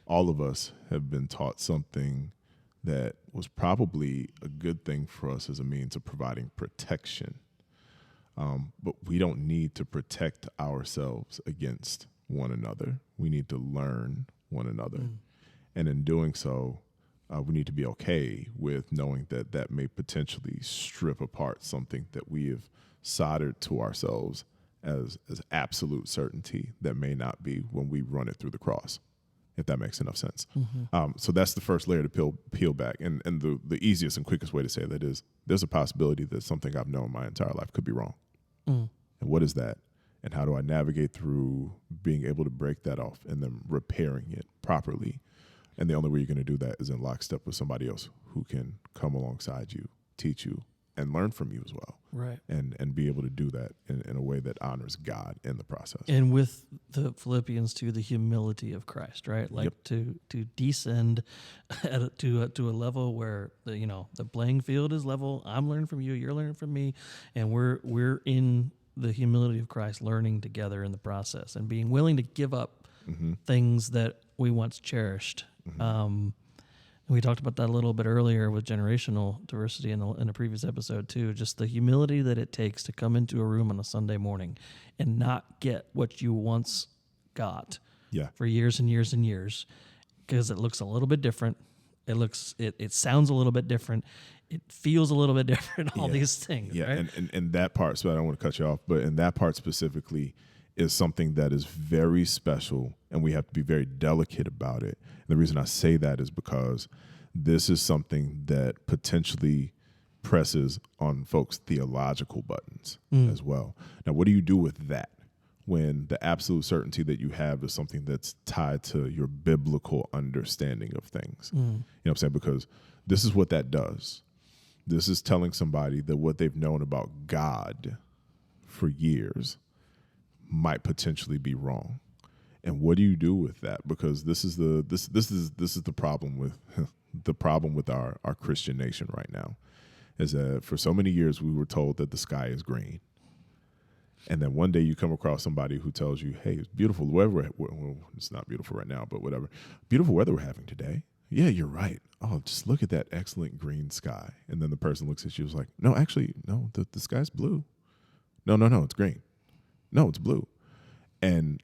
all of us have been taught something that was probably a good thing for us as a means of providing protection. But we don't need to protect ourselves against one another. We need to learn one another. And in doing so, we need to be okay with knowing that may potentially strip apart something that we have soldered to ourselves as absolute certainty that may not be when we run it through the cross, if that makes enough sense. So that's the first layer to peel back. And the easiest and quickest way to say that is there's a possibility that something I've known my entire life could be wrong. And what is that? And how do I navigate through being able to break that off and then repairing it properly? And the only way you're going to do that is in lockstep with somebody else who can come alongside you, teach you, and learn from you as well. Right. And be able to do that in a way that honors God in the process. And with the Philippians too, the humility of Christ, right? Like to descend to a level where the playing field is level. I'm learning from you, you're learning from me, and we're in the humility of Christ, learning together in the process and being willing to give up things that we once cherished. And we talked about that a little bit earlier with generational diversity in a previous episode too. Just the humility that it takes to come into a room on a Sunday morning and not get what you once got for years and years and years, because it looks a little bit different. It sounds a little bit different. It feels a little bit different. All these things. Yeah, right? and that part. So I don't want to cut you off, but in that part specifically is something that is very special, and we have to be very delicate about it. And the reason I say that is because this is something that potentially presses on folks' theological buttons as well. Now, what do you do with that? when the absolute certainty that you have is something that's tied to your biblical understanding of things. You know what I'm saying? Because this is what that does. This is telling somebody that what they've known about God for years might potentially be wrong. And what do you do with that? Because this is the problem with the problem with our Christian nation right now, is that for so many years we were told that the sky is green. And then one day you come across somebody who tells you, hey, it's beautiful weather. Well, it's not beautiful right now, but whatever. Beautiful weather we're having today. Yeah, you're right. Oh, just look at that excellent green sky. And then the person looks at you and is like, no, actually, no, the sky's blue. No, it's green. No, it's blue. And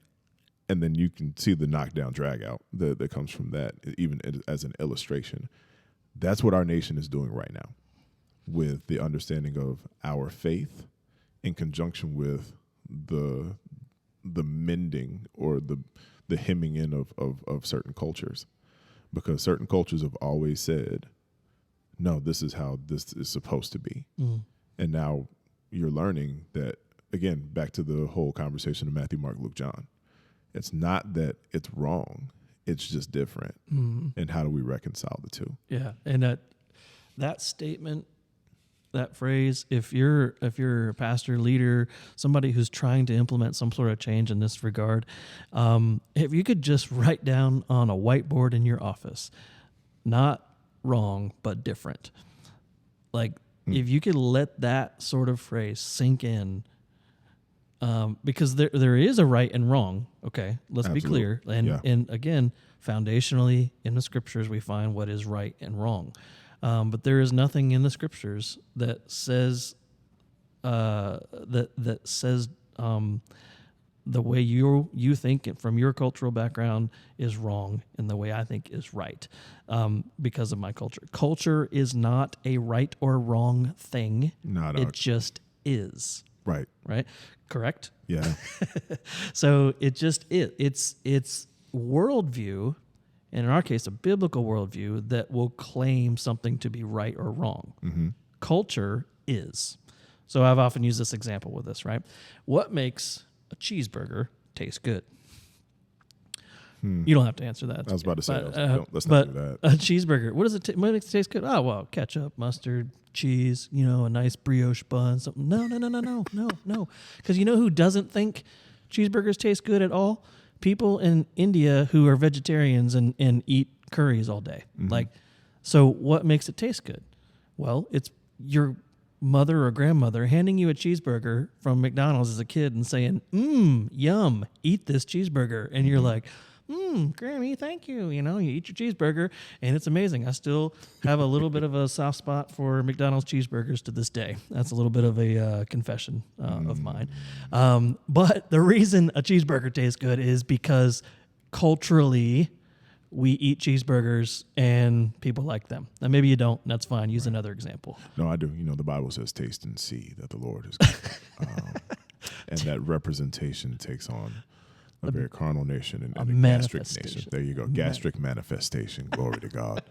then you can see the knockdown drag out that comes from that, even as an illustration. That's what our nation is doing right now with the understanding of our faith in conjunction with the mending or the hemming in of certain cultures. Because certain cultures have always said, no, this is how this is supposed to be. And now you're learning that, again, back to the whole conversation of Matthew, Mark, Luke, John. It's not that it's wrong. It's just different. And how do we reconcile the two? Yeah. And that statement, that phrase, if you're a pastor, leader, somebody who's trying to implement some sort of change in this regard, if you could just write down on a whiteboard in your office, not wrong, but different. Like, if you could let that sort of phrase sink in, because there is a right and wrong. Okay, let's be clear. And again, foundationally in the scriptures, we find what is right and wrong. But there is nothing in the scriptures that says that says the way you think from your cultural background is wrong and the way I think is right, because of my culture. Culture is not a right or wrong thing. It just is. Right. Correct? Yeah. So it just is. It's worldview, and in our case, a biblical worldview that will claim something to be right or wrong. Culture is. So I've often used this example with this, right? What makes a cheeseburger taste good? You don't have to answer that. I was about to say, let's not do that. A cheeseburger, what makes it taste good? Oh, well, ketchup, mustard, cheese, a nice brioche bun, something. No. Because you know who doesn't think cheeseburgers taste good at all? People in India who are vegetarians and eat curries all day. So what makes it taste good? Well, it's your mother or grandmother handing you a cheeseburger from McDonald's as a kid and saying, yum, eat this cheeseburger. And you're like, Grammy, thank you. You eat your cheeseburger, and it's amazing. I still have a little bit of a soft spot for McDonald's cheeseburgers to this day. That's a little bit of a confession of mine. But the reason a cheeseburger tastes good is because culturally we eat cheeseburgers and people like them. Now, maybe you don't, and that's fine. Use another example. No, I do. The Bible says, taste and see that the Lord is good. And that representation takes on a very carnal nation and a gastric nation. There you go. Gastric manifestation. Glory to God.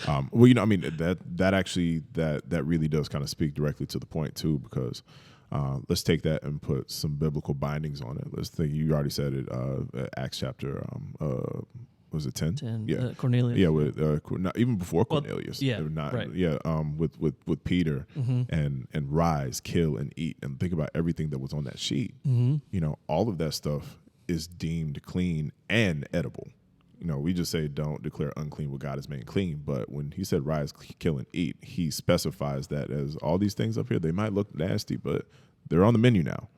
That really does kind of speak directly to the point too, because let's take that and put some biblical bindings on it. Let's think, you already said it, Acts chapter, was it 10? 10, yeah. Cornelius. Yeah, with not even before Cornelius. Yeah, not, right. Yeah, with Peter and rise, kill, and eat, and think about everything that was on that sheet. All of that stuff is deemed clean and edible. We just say don't declare unclean what God has made clean. But when he said rise, kill, and eat, he specifies that as all these things up here, they might look nasty, but they're on the menu now.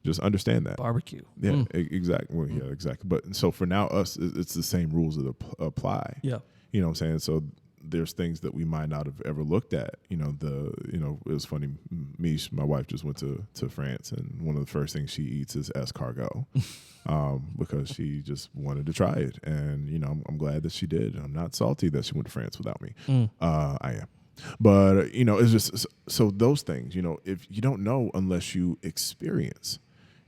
Just understand that. Barbecue. Yeah, exactly. Well, yeah, exactly. But so for now, us, it's the same rules that apply. Yeah. You know what I'm saying? So there's things that we might not have ever looked at. It was funny. My wife just went to France, and one of the first things she eats is escargot, because she just wanted to try it. And, I'm glad that she did. I'm not salty that she went to France without me. I am. But, it's just, so those things, if you don't know unless you experience,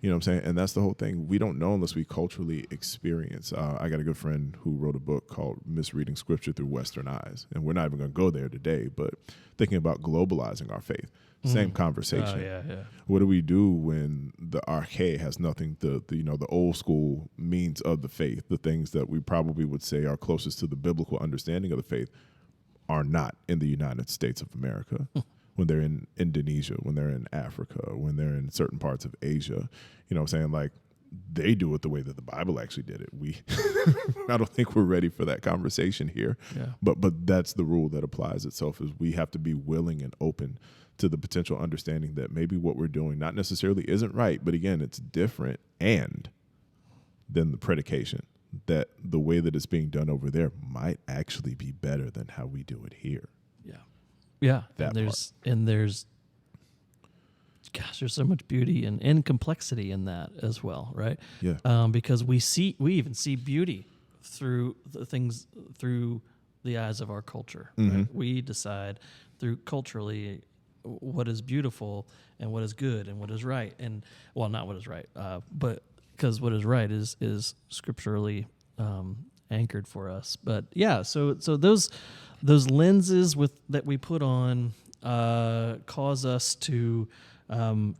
You know what I'm saying? And that's the whole thing. We don't know unless we culturally experience. I got a good friend who wrote a book called Misreading Scripture Through Western Eyes. And we're not even going to go there today, but thinking about globalizing our faith. Same conversation. Oh, yeah. What do we do when the arche has nothing, the old school means of the faith, the things that we probably would say are closest to the biblical understanding of the faith are not in the United States of America? When they're in Indonesia, when they're in Africa, when they're in certain parts of Asia, you know what I'm saying? Like, they do it the way that the Bible actually did it. I don't think we're ready for that conversation here. Yeah. But that's the rule that applies itself, is we have to be willing and open to the potential understanding that maybe what we're doing not necessarily isn't right, but again, it's different. And then the predication that the way that it's being done over there might actually be better than how we do it here. Yeah. That and there's so much beauty and complexity in that as well, right? Yeah. Because we even see beauty through the eyes of our culture. Mm-hmm. Right? We decide through culturally what is beautiful and what is good and what is right, and well, not what is right, but because what is right is scripturally anchored for us. But yeah, so those lenses that we put on cause us to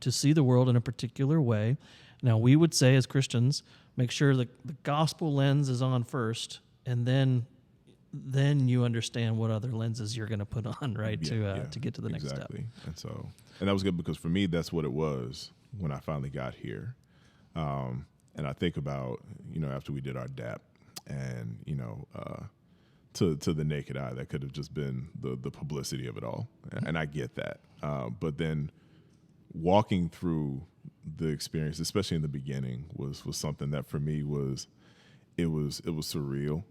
see the world in a particular way. Now, we would say as Christians, make sure the gospel lens is on first, and then you understand what other lenses you're going to put on, right, to get to the next step. And that was good, because for me, that's what it was when I finally got here. And I think about, after we did our DAP, and, to the naked eye, that could have just been the publicity of it all. And I get that. But then walking through the experience, especially in the beginning, was something that for me was surreal,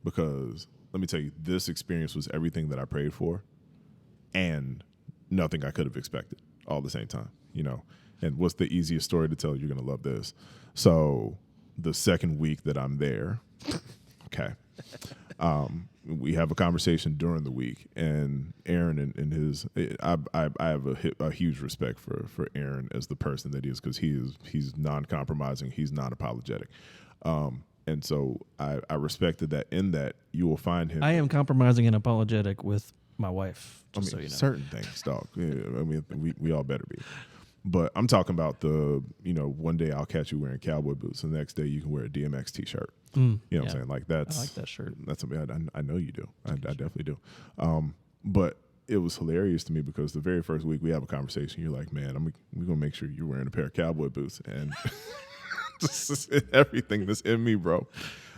because let me tell you, this experience was everything that I prayed for and nothing I could have expected all at the same time, And what's the easiest story to tell? You're going to love this. So the second week that I'm there, okay, we have a conversation during the week, and Aaron and his, I have a huge respect for Aaron as the person that he is, because he's non-compromising, he's non-apologetic. And so I respected that, in that you will find him. I am compromising and apologetic with my wife, just so you know. Certain things, dog. Yeah, we all better be. But I'm talking about one day I'll catch you wearing cowboy boots, and the next day you can wear a DMX T-shirt. You know what I'm saying? Like, that's, I like that shirt. That's something I know you do. I definitely do. But it was hilarious to me, because the very first week we have a conversation, you're like, man, we're going to make sure you're wearing a pair of cowboy boots. And just everything that's in me, bro.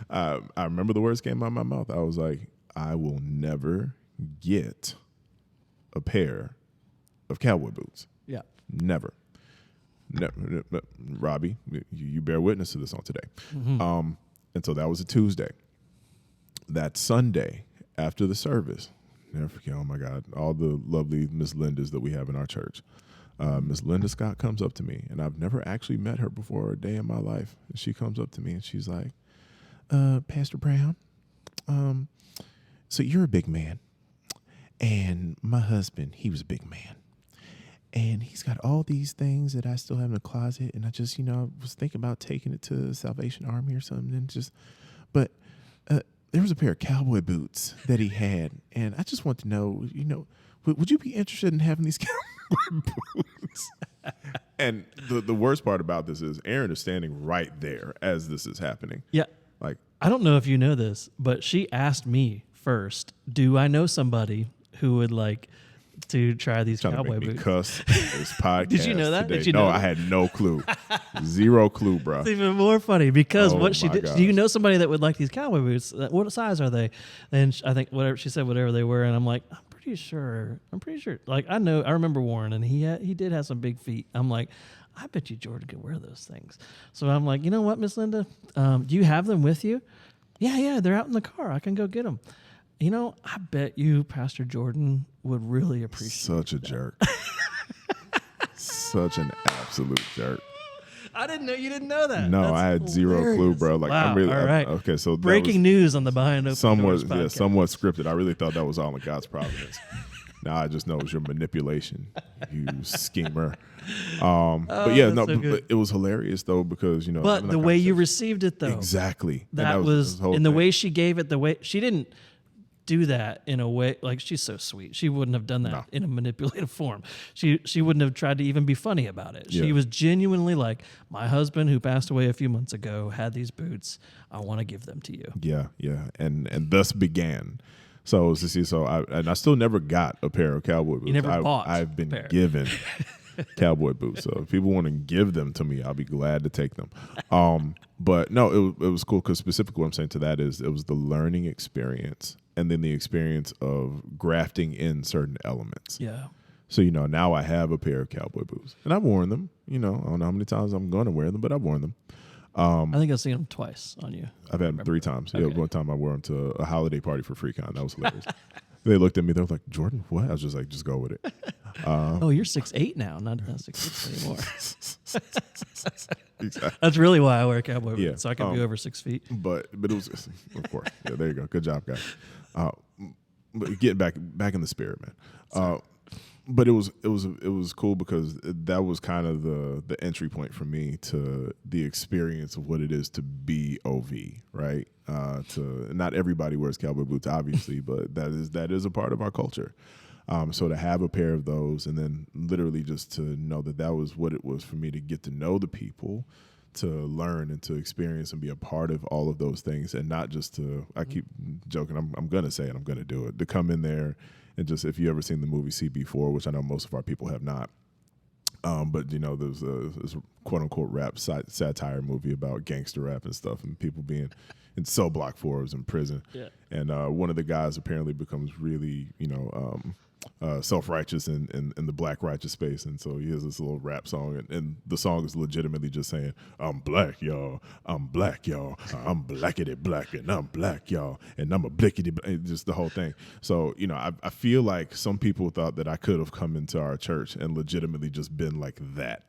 I remember the words came out of my mouth. I was like, I will never get a pair of cowboy boots. Yeah. Never. Robbie, you bear witness to this on today. Mm-hmm. And so that was a Tuesday. That Sunday, after the service, never forget, oh my God, all the lovely Miss Lindas that we have in our church. Miss Linda Scott comes up to me, and I've never actually met her before a day in my life. And she comes up to me and she's like, Pastor Brown, so you're a big man, and my husband, he was a big man. And he's got all these things that I still have in the closet. And I just, I was thinking about taking it to the Salvation Army or something. But there was a pair of cowboy boots that he had. And I just want to know, would you be interested in having these cowboy boots? And the worst part about this is Aaron is standing right there as this is happening. Yeah. Like, I don't know if you know this, but she asked me first, do I know somebody who would like to try these cowboy boots? Cuss this podcast. Did you know that? Today. Did you know that? I had no clue. Zero clue, bro. It's even more funny, because what she did. gosh. Do you know somebody that would like these cowboy boots? What size are they? And I think whatever she said, whatever they were, and I'm like, I'm pretty sure. Like, I remember Warren, and he did have some big feet. I'm like, I bet you Jordan could wear those things. So I'm like, you know what, Miss Linda, do you have them with you? Yeah, they're out in the car. I can go get them. I bet you Pastor Jordan would really appreciate Such a that. jerk. Such an absolute jerk. I didn't know you didn't know that. No, That's I had zero hilarious. clue, bro. Like, wow. I'm really all right. okay. So that Breaking was news on the Behind Open somewhat Doors podcast. scripted. I really thought that was all in God's providence. Now I just know it's your manipulation, you schemer. But yeah, that's no, so good. but it was hilarious though because But having the that way you conversation- received it, though, exactly And that was the whole in the thing. way she gave it. The way she didn't do that in a way like she's so sweet. She wouldn't have done that No. in a manipulative form. She wouldn't have tried to even be funny about it. She Yeah. was genuinely like, my husband who passed away a few months ago had these boots. I want to give them to you. Yeah, and thus began. So I still never got a pair of cowboy boots. never bought I've a been pair. given cowboy boots. So if people want to give them to me, I'll be glad to take them. But no, it was cool because specifically what I'm saying to that is it was the learning experience and then the experience of grafting in certain elements. Yeah. So, now I have a pair of cowboy boots and I've worn them. I don't know how many times I'm going to wear them, but I've worn them. I think I've seen them twice on you. I've had them 3 times. Yeah, Okay. one time I wore them to a holiday party for FreeCon. That was hilarious. They looked at me. They were like, "Jordan, what?" I was just like, "Just go with it." Oh, you're 6'8" now, not 6'6" anymore. Exactly. That's really why I wear cowboy boots, Yeah, so I can be over 6 feet. But it was, of course. Yeah, there you go. Good job, guys. But getting back in the spirit, man. But it was cool because that was kind of the entry point for me to the experience of what it is to be OV, right? To not everybody wears cowboy boots, obviously, but that is a part of our culture. So to have a pair of those, and then literally just to know that was what it was for me to get to know the people, to learn and to experience and be a part of all of those things, and not just to. I keep joking. I'm gonna say it. I'm gonna do it. To come in there. And just if you ever seen the movie CB4, which I know most of our people have not, but there's this quote unquote rap satire movie about gangster rap and stuff, and people being in cell block 4s in prison. Yeah. And one of the guys apparently becomes really self-righteous in the black righteous space, and so he has this little rap song, and the song is legitimately just saying, "I'm black, y'all. I'm black, y'all. I'm blackity black, and I'm black, y'all, and I'm a blickety black," just the whole thing. So I feel like some people thought that I could have come into our church and legitimately just been like that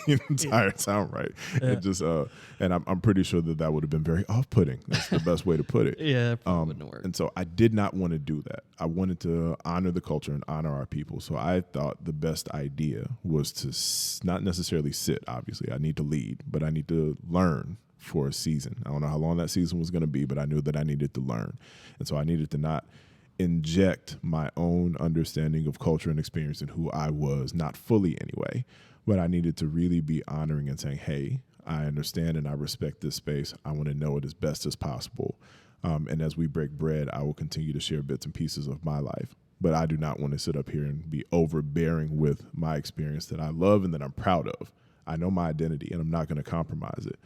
the entire time, right? Yeah. And just and I'm pretty sure that would have been very off-putting. That's the best way to put it. Yeah, it probably wouldn't work. And so I did not want to do that. I wanted to honor the culture and honor our people. So I thought the best idea was to not necessarily sit, obviously. I need to lead, but I need to learn for a season. I don't know how long that season was going to be, but I knew that I needed to learn. And so I needed to not inject my own understanding of culture and experience and who I was, not fully anyway, but I needed to really be honoring and saying, hey, I understand and I respect this space. I want to know it as best as possible. And as we break bread, I will continue to share bits and pieces of my life. But I do not want to sit up here and be overbearing with my experience that I love and that I'm proud of. I know my identity and I'm not going to compromise it.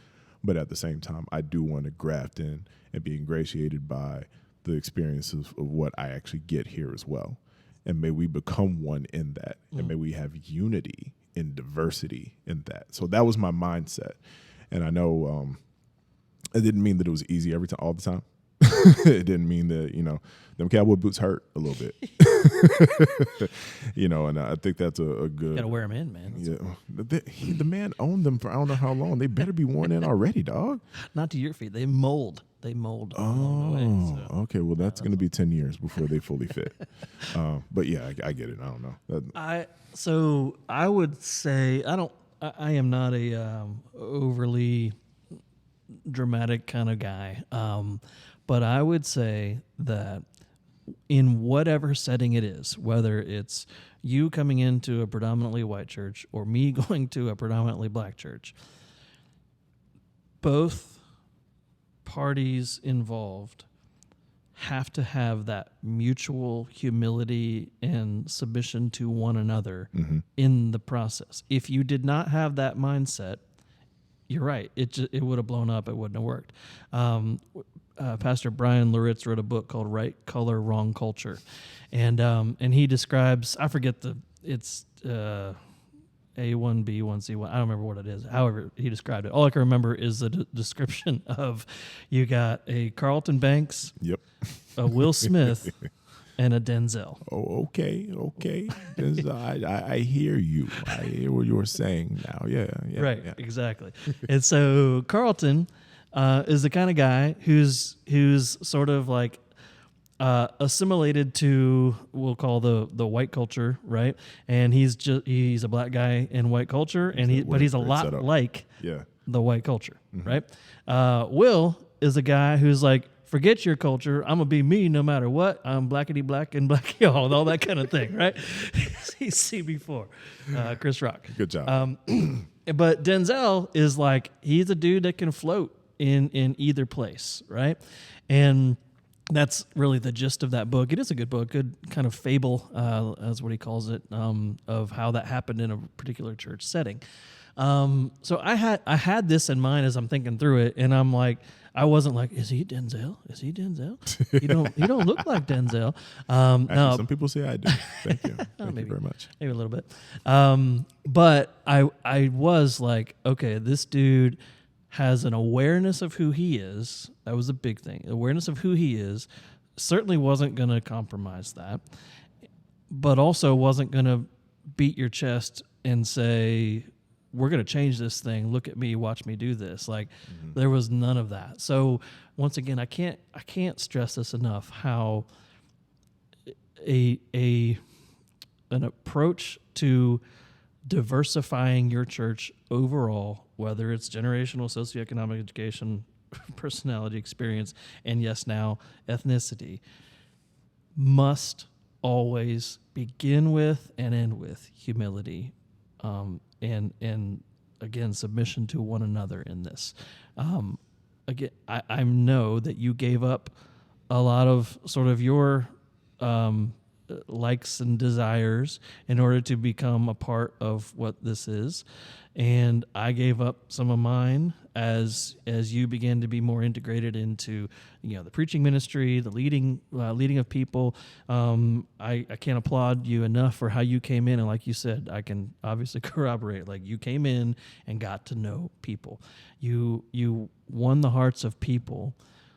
But at the same time, I do want to graft in and be ingratiated by the experiences of what I actually get here as well. And may we become one in that. And may we have unity in diversity in that. So that was my mindset. And I know it didn't mean that it was easy every time, all the time. It didn't mean that, them cowboy boots hurt a little bit. And I think that's a good. Gotta wear them in, man. The man owned them for I don't know how long. They better be worn in already, dog. Not to your feet. They mold. Along the way, so. Okay. Well, that's going to be 10 years before they fully fit. But yeah, I get it. I don't know. So I would say I am not a overly dramatic kind of guy, but I would say that in whatever setting it is, whether it's you coming into a predominantly white church or me going to a predominantly black church, both parties involved have to have that mutual humility and submission to one another in the process. If you did not have that mindset, you're right. It would have blown up. It wouldn't have worked. Pastor Brian Loritz wrote a book called "Right Color, Wrong Culture," and he describes, I forget it's A1B1C1. I don't remember what it is. However, he described it. All I can remember is the description of you got a Carlton Banks, Yep. a Will Smith, and a Denzel. Oh, okay. I hear you. I hear what you're saying now. Yeah. Right, Yeah. exactly. And so Carlton is the kind of guy who's sort of like assimilated to, we'll call the white culture, right? And he's a black guy in white culture, but he's a lot like Yeah. the white culture, right? Will is a guy who's like, forget your culture. I'm gonna be me no matter what. I'm blackity black and black y'all, and all that kind of thing, right? He's CB4, Chris Rock. Good job. But Denzel is like, he's a dude that can float in either place, right? And that's really the gist of that book. It is a good book, good kind of fable, as what he calls it, of how that happened in a particular church setting. So I had this in mind as I'm thinking through it, and I'm like, I wasn't like, is he Denzel? Is he Denzel? You don't look like Denzel. Actually, no, some people say I do. Thank you. Thank maybe. you very much. maybe a little bit. But I was like, okay, this dude has an awareness of who he is. That was a big thing. Awareness of who he is. Certainly wasn't going to compromise that, but also wasn't going to beat your chest and say, we're going to change this thing. Look at me, watch me do this. Like, there was none of that. So once again, I can't stress this enough, how an approach to diversifying your church overall, whether it's generational, socioeconomic, education, personality, experience, and yes, now ethnicity, must always begin with and end with humility, and again, submission to one another in this. Again, I know that you gave up a lot of sort of your likes and desires in order to become a part of what this is, and I gave up some of mine as you began to be more integrated into, the preaching ministry, the leading of people. I can't applaud you enough for how you came in, and like you said, I can obviously corroborate. Like, you came in and got to know people. You won the hearts of people,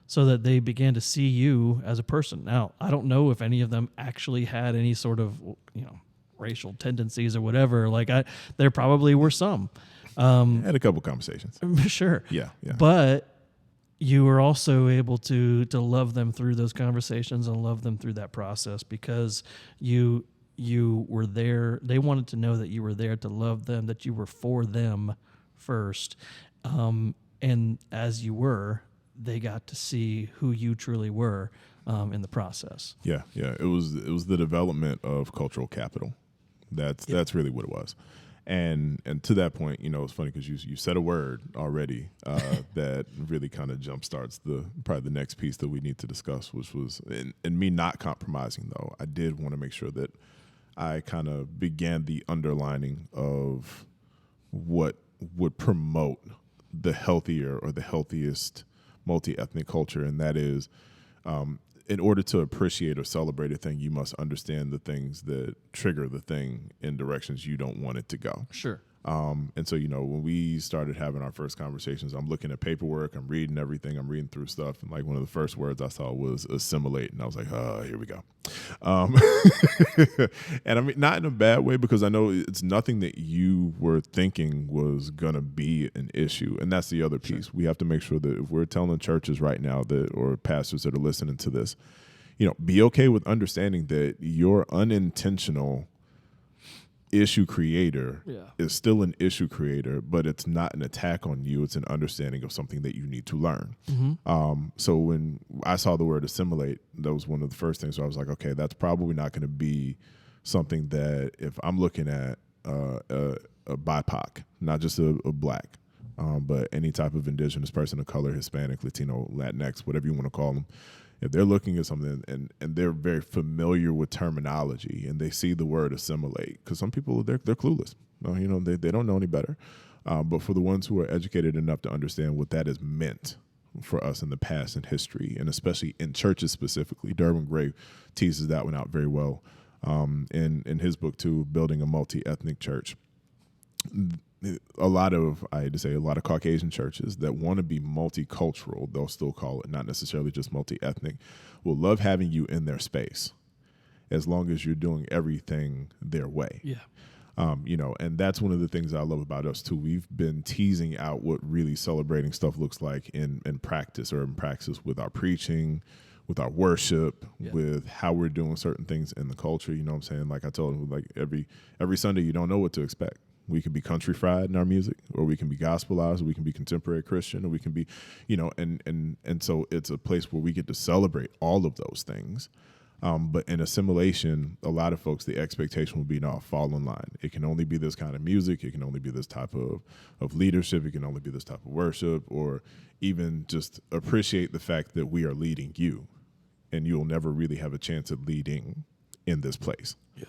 so that they began to see you as a person. Now, I don't know if any of them actually had any sort of, racial tendencies or whatever. Like, there probably were some. Had a couple conversations. Sure. Yeah. But you were also able to love them through those conversations and love them through that process, because you were there. They wanted to know that you were there to love them, that you were for them first. And as you were, they got to see who you truly were in the process. Yeah. It was the development of cultural capital. That's really what it was. And to that point, it's funny because you said a word already that really kind of jumpstarts probably the next piece that we need to discuss, which was, and me not compromising, though. I did want to make sure that I kind of began the underlining of what would promote the healthier or the healthiest multi-ethnic culture, and that is, in order to appreciate or celebrate a thing, you must understand the things that trigger the thing in directions you don't want it to go. Sure. And so, when we started having our first conversations, I'm looking at paperwork, I'm reading everything, I'm reading through stuff. And like, one of the first words I saw was assimilate. And I was like, here we go. And I mean, not in a bad way, because I know it's nothing that you were thinking was going to be an issue. And that's the other piece. Sure. We have to make sure that if we're telling churches right now or pastors that are listening to this, be okay with understanding that your unintentional issue creator is still an issue creator, but it's not an attack on you. It's an understanding of something that you need to learn. Mm-hmm. So when I saw the word assimilate, that was one of the first things. So I was like, okay, that's probably not going to be something that, if I'm looking at a BIPOC, not just a black, but any type of indigenous person of color, Hispanic, Latino, Latinx, whatever you want to call them, if they're looking at something and they're very familiar with terminology and they see the word assimilate, because some people, they're clueless. They don't know any better. But for the ones who are educated enough to understand what that has meant for us in the past and history, and especially in churches specifically, Derwin Gray teases that one out very well in his book too, Building a Multi-Ethnic Church. A lot of Caucasian churches that want to be multicultural, they'll still call it, not necessarily just multi-ethnic, will love having you in their space as long as you're doing everything their way. Yeah. And that's one of the things I love about us too. We've been teasing out what really celebrating stuff looks like in practice, or in praxis with our preaching, our worship, Yeah. with how we're doing certain things in the culture. You know what I'm saying? Like I told him, like every Sunday, you don't know what to expect. We can be country fried in our music, or we can be gospelized, or we can be contemporary Christian, or we can be, and so it's a place where we get to celebrate all of those things. But in assimilation, a lot of folks, the expectation will be, no, fall in line. It can only be this kind of music. It can only be this type of leadership. It can only be this type of worship, or even just appreciate the fact that we are leading you, and you'll never really have a chance at leading in this place. Yeah.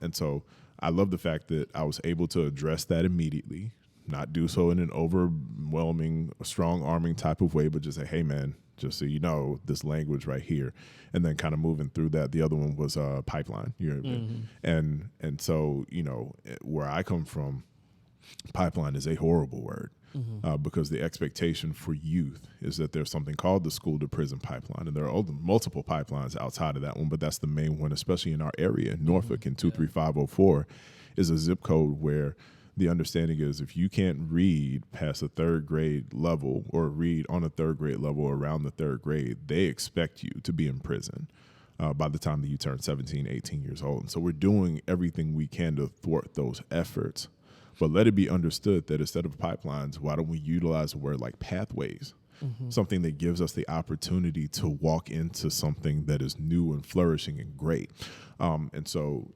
And so I love the fact that I was able to address that immediately, not do so in an overwhelming, strong arming type of way, but just say, hey, man, just so you know, this language right here, and then kind of moving through that. The other one was pipeline. And so, where I come from, pipeline is a horrible word. Because the expectation for youth is that there's something called the school to prison pipeline, and there are multiple pipelines outside of that one, but that's the main one, especially in our area. Norfolk in 23504 is a zip code where the understanding is, if you can't read past a third grade level, or read on a third grade level around the third grade, they expect you to be in prison by the time that you turn 17, 18 years old. And so we're doing everything we can to thwart those efforts. But let it be understood that instead of pipelines, why don't we utilize a word like pathways, something that gives us the opportunity to walk into something that is new and flourishing and great. And so,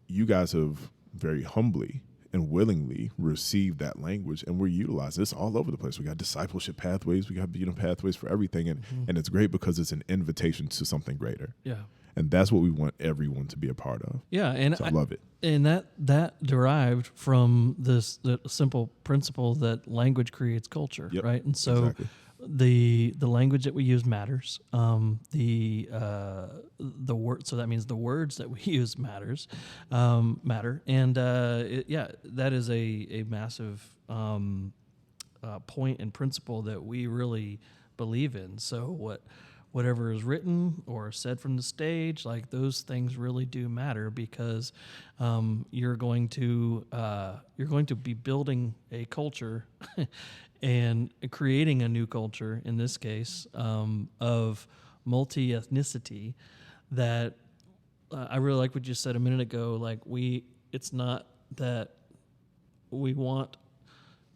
you guys have very humbly and willingly received that language, and we're utilizing this all over the place. We got discipleship pathways, we got pathways for everything, and it's great because it's an invitation to something greater. Yeah. And that's what we want everyone to be a part of. Yeah, and so I love it. And that derived from the simple principle that language creates culture, right? And so exactly. the language that we use matters. The word, so that means the words that we use matter. And that is a massive point and principle that we really believe in. So whatever is written or said from the stage, like those things really do matter, because you're going to be building a culture and creating a new culture, in this case, of multi-ethnicity. That I really like what you said a minute ago. Like it's not that we want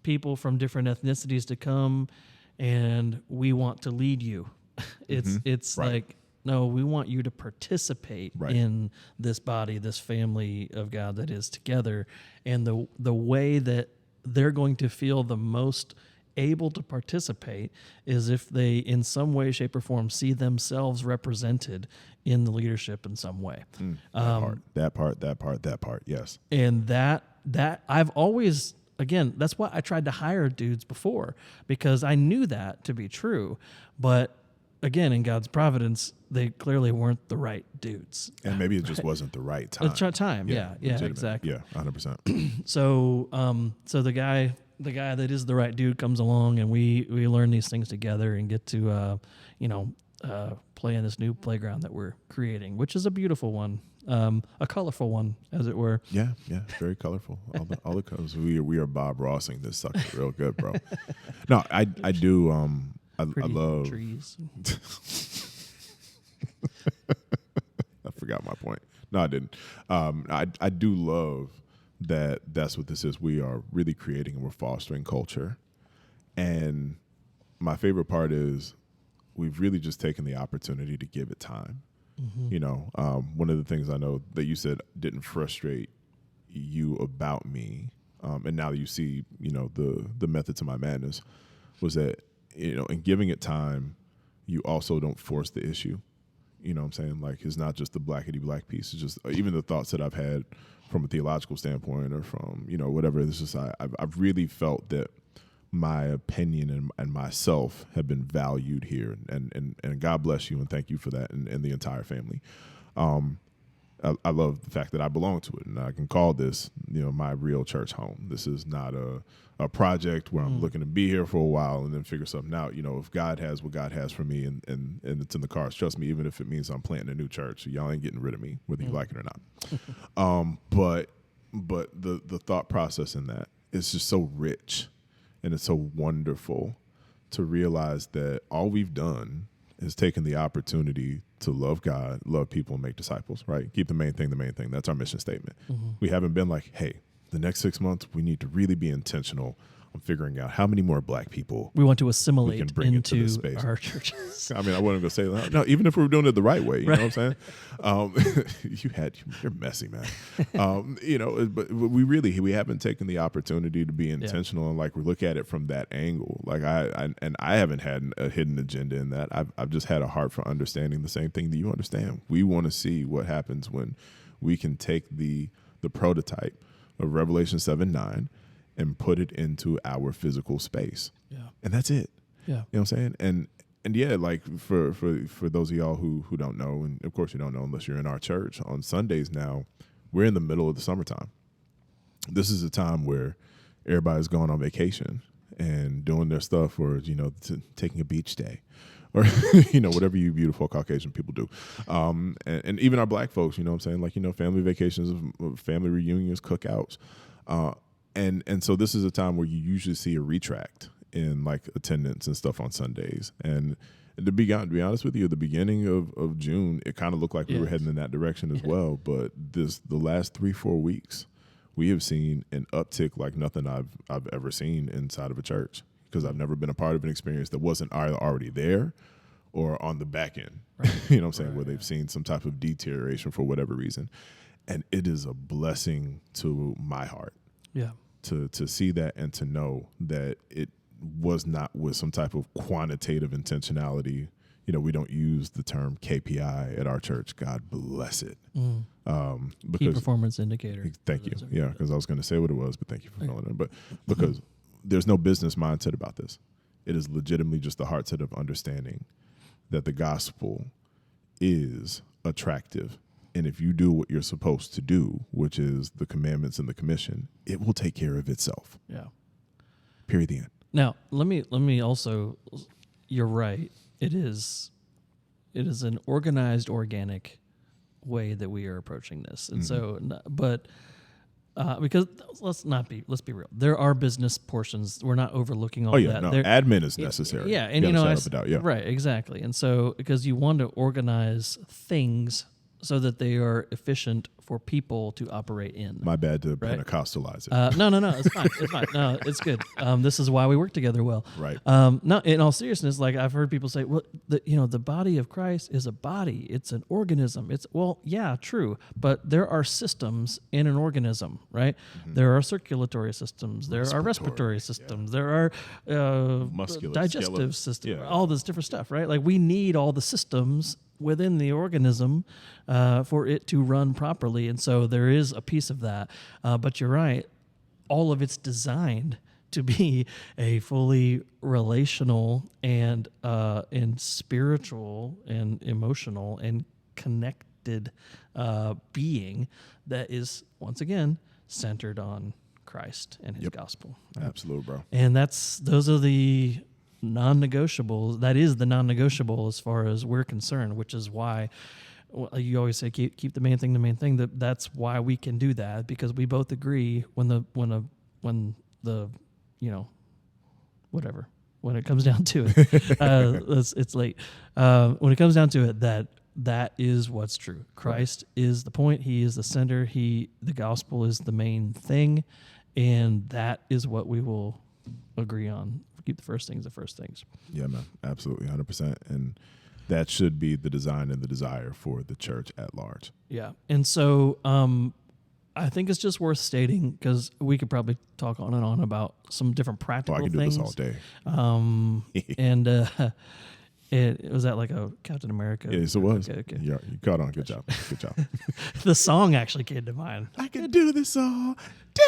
people from different ethnicities to come and we want to lead you. It's right. like, no, we want you to participate in this body, this family of God that is together. And the way that they're going to feel the most able to participate is if they, in some way, shape, or form, see themselves represented in the leadership in some way. That part, yes. And that I've always, again, that's why I tried to hire dudes before, because I knew that to be true. But again, in God's providence, they clearly weren't the right dudes. And maybe it just wasn't the right time. Yeah, exactly. Yeah, 100%. So the guy that is the right dude comes along, and we learn these things together and get to play in this new playground that we're creating, which is a beautiful one, a colorful one, as it were. Yeah, very colorful. All the colors. We are Bob Rossing this sucker real good, bro. No, I do. I love trees. I forgot my point. No, I didn't. I do love that. That's what this is. We are really creating and we're fostering culture. And my favorite part is we've really just taken the opportunity to give it time. One of the things I know that you said didn't frustrate you about me, and now you see, the method to my madness, was that, in giving it time, you also don't force the issue. You know what I'm saying? Like, it's not just the blackety black piece. It's just even the thoughts that I've had from a theological standpoint, or from, whatever. It's just I've really felt that my opinion and myself have been valued here, and God bless you and thank you for that, and the entire family. I love the fact that I belong to it, and I can call this, my real church home. This is not a project where I'm looking to be here for a while and then figure something out. If God has what God has for me, and it's in the cards, trust me, even if it means I'm planting a new church, y'all ain't getting rid of me, whether you like it or not. But the thought process in that is just so rich, and it's so wonderful to realize that all we've done is taking the opportunity to love God, love people, and make disciples, right? Keep the main thing the main thing. That's our mission statement. We haven't been like, hey, the next 6 months, we need to really be intentional on figuring out how many more black people We want to we can assimilate bring into into this space. our churches. I mean, I wasn't going to say that. No, even if we were doing it the right way, you know what I'm saying? You're messy, man. But we haven't taken the opportunity to be intentional and like we look at it from that angle. Like I haven't had a hidden agenda in that. I've just had a heart for understanding the same thing that you understand. We want to see what happens when we can take the prototype of Revelation 7:9 and put it into our physical space. Yeah. And that's it. Yeah. You know what I'm saying? And yeah, like for those of y'all who don't know, and of course you don't know unless you're in our church, on Sundays now, we're in the middle of the summertime. This is a time where everybody's going on vacation and doing their stuff, or, taking a beach day, or, whatever you beautiful Caucasian people do. And even our black folks, you know what I'm saying? Like, family vacations, family reunions, cookouts. And so this is a time where you usually see a retract in like attendance and stuff on Sundays. And to be honest with you, at the beginning of June, it kind of looked like we were heading in that direction as well. But the last 3-4 weeks, we have seen an uptick like nothing I've ever seen inside of a church, because I've never been a part of an experience that wasn't either already there or on the back end. Right. You know what I'm saying? Where they've seen some type of deterioration for whatever reason. And it is a blessing to my heart. Yeah. To see that and to know that it was not with some type of quantitative intentionality. We don't use the term KPI at our church. God bless it. Because Key performance indicator. Thank you. Yeah, because I was going to say what it was, but thank you for filling it. But because there's no business mindset about this. It is legitimately just the heart set of understanding that the gospel is attractive. And if you do what you're supposed to do, which is the commandments and the commission, it will take care of itself. Yeah. Period. The end. Now, let me also, you're right. It is an organized, organic way that we are approaching this. And so, but because let's be real. There are business portions. We're not overlooking all that. No, admin is necessary. Yeah. And right, exactly. And so, because you want to organize things so that they are efficient for people to operate in. My bad to Pentecostalize it. No, it's fine. It's fine. No, it's good. This is why we work together well. Right. No, in all seriousness, like I've heard people say, well, the body of Christ is a body. It's an organism. True. But there are systems in an organism, right? Mm-hmm. There are circulatory systems. There are respiratory systems. Yeah. There are muscular, digestive systems. All this different stuff, right? Like we need all the systems within the organism for it to run properly. And so there is a piece of that. But you're right. All of it's designed to be a fully relational and spiritual and emotional and connected being that is, once again, centered on Christ and his gospel. Right? Absolutely, bro. And those are the non-negotiables. That is the non-negotiable as far as we're concerned, which is why you always say keep the main thing the main thing. That's why we can do that, because we both agree when it comes down to it, it's late. When it comes down to it, that is what's true. Christ is the point. He is the center. The gospel is the main thing, and that is what we will agree on. Keep the first things the first things. Yeah, man, absolutely, 100%, and that should be the design and the desire for the church at large. Yeah, and so I think it's just worth stating, because we could probably talk on and on about some different practical things. I can do this all day. And it was that like a Captain America. Yes, it was. Okay. Yeah, you caught on. Good job. Good job. The song actually came to mind. I can do this all day.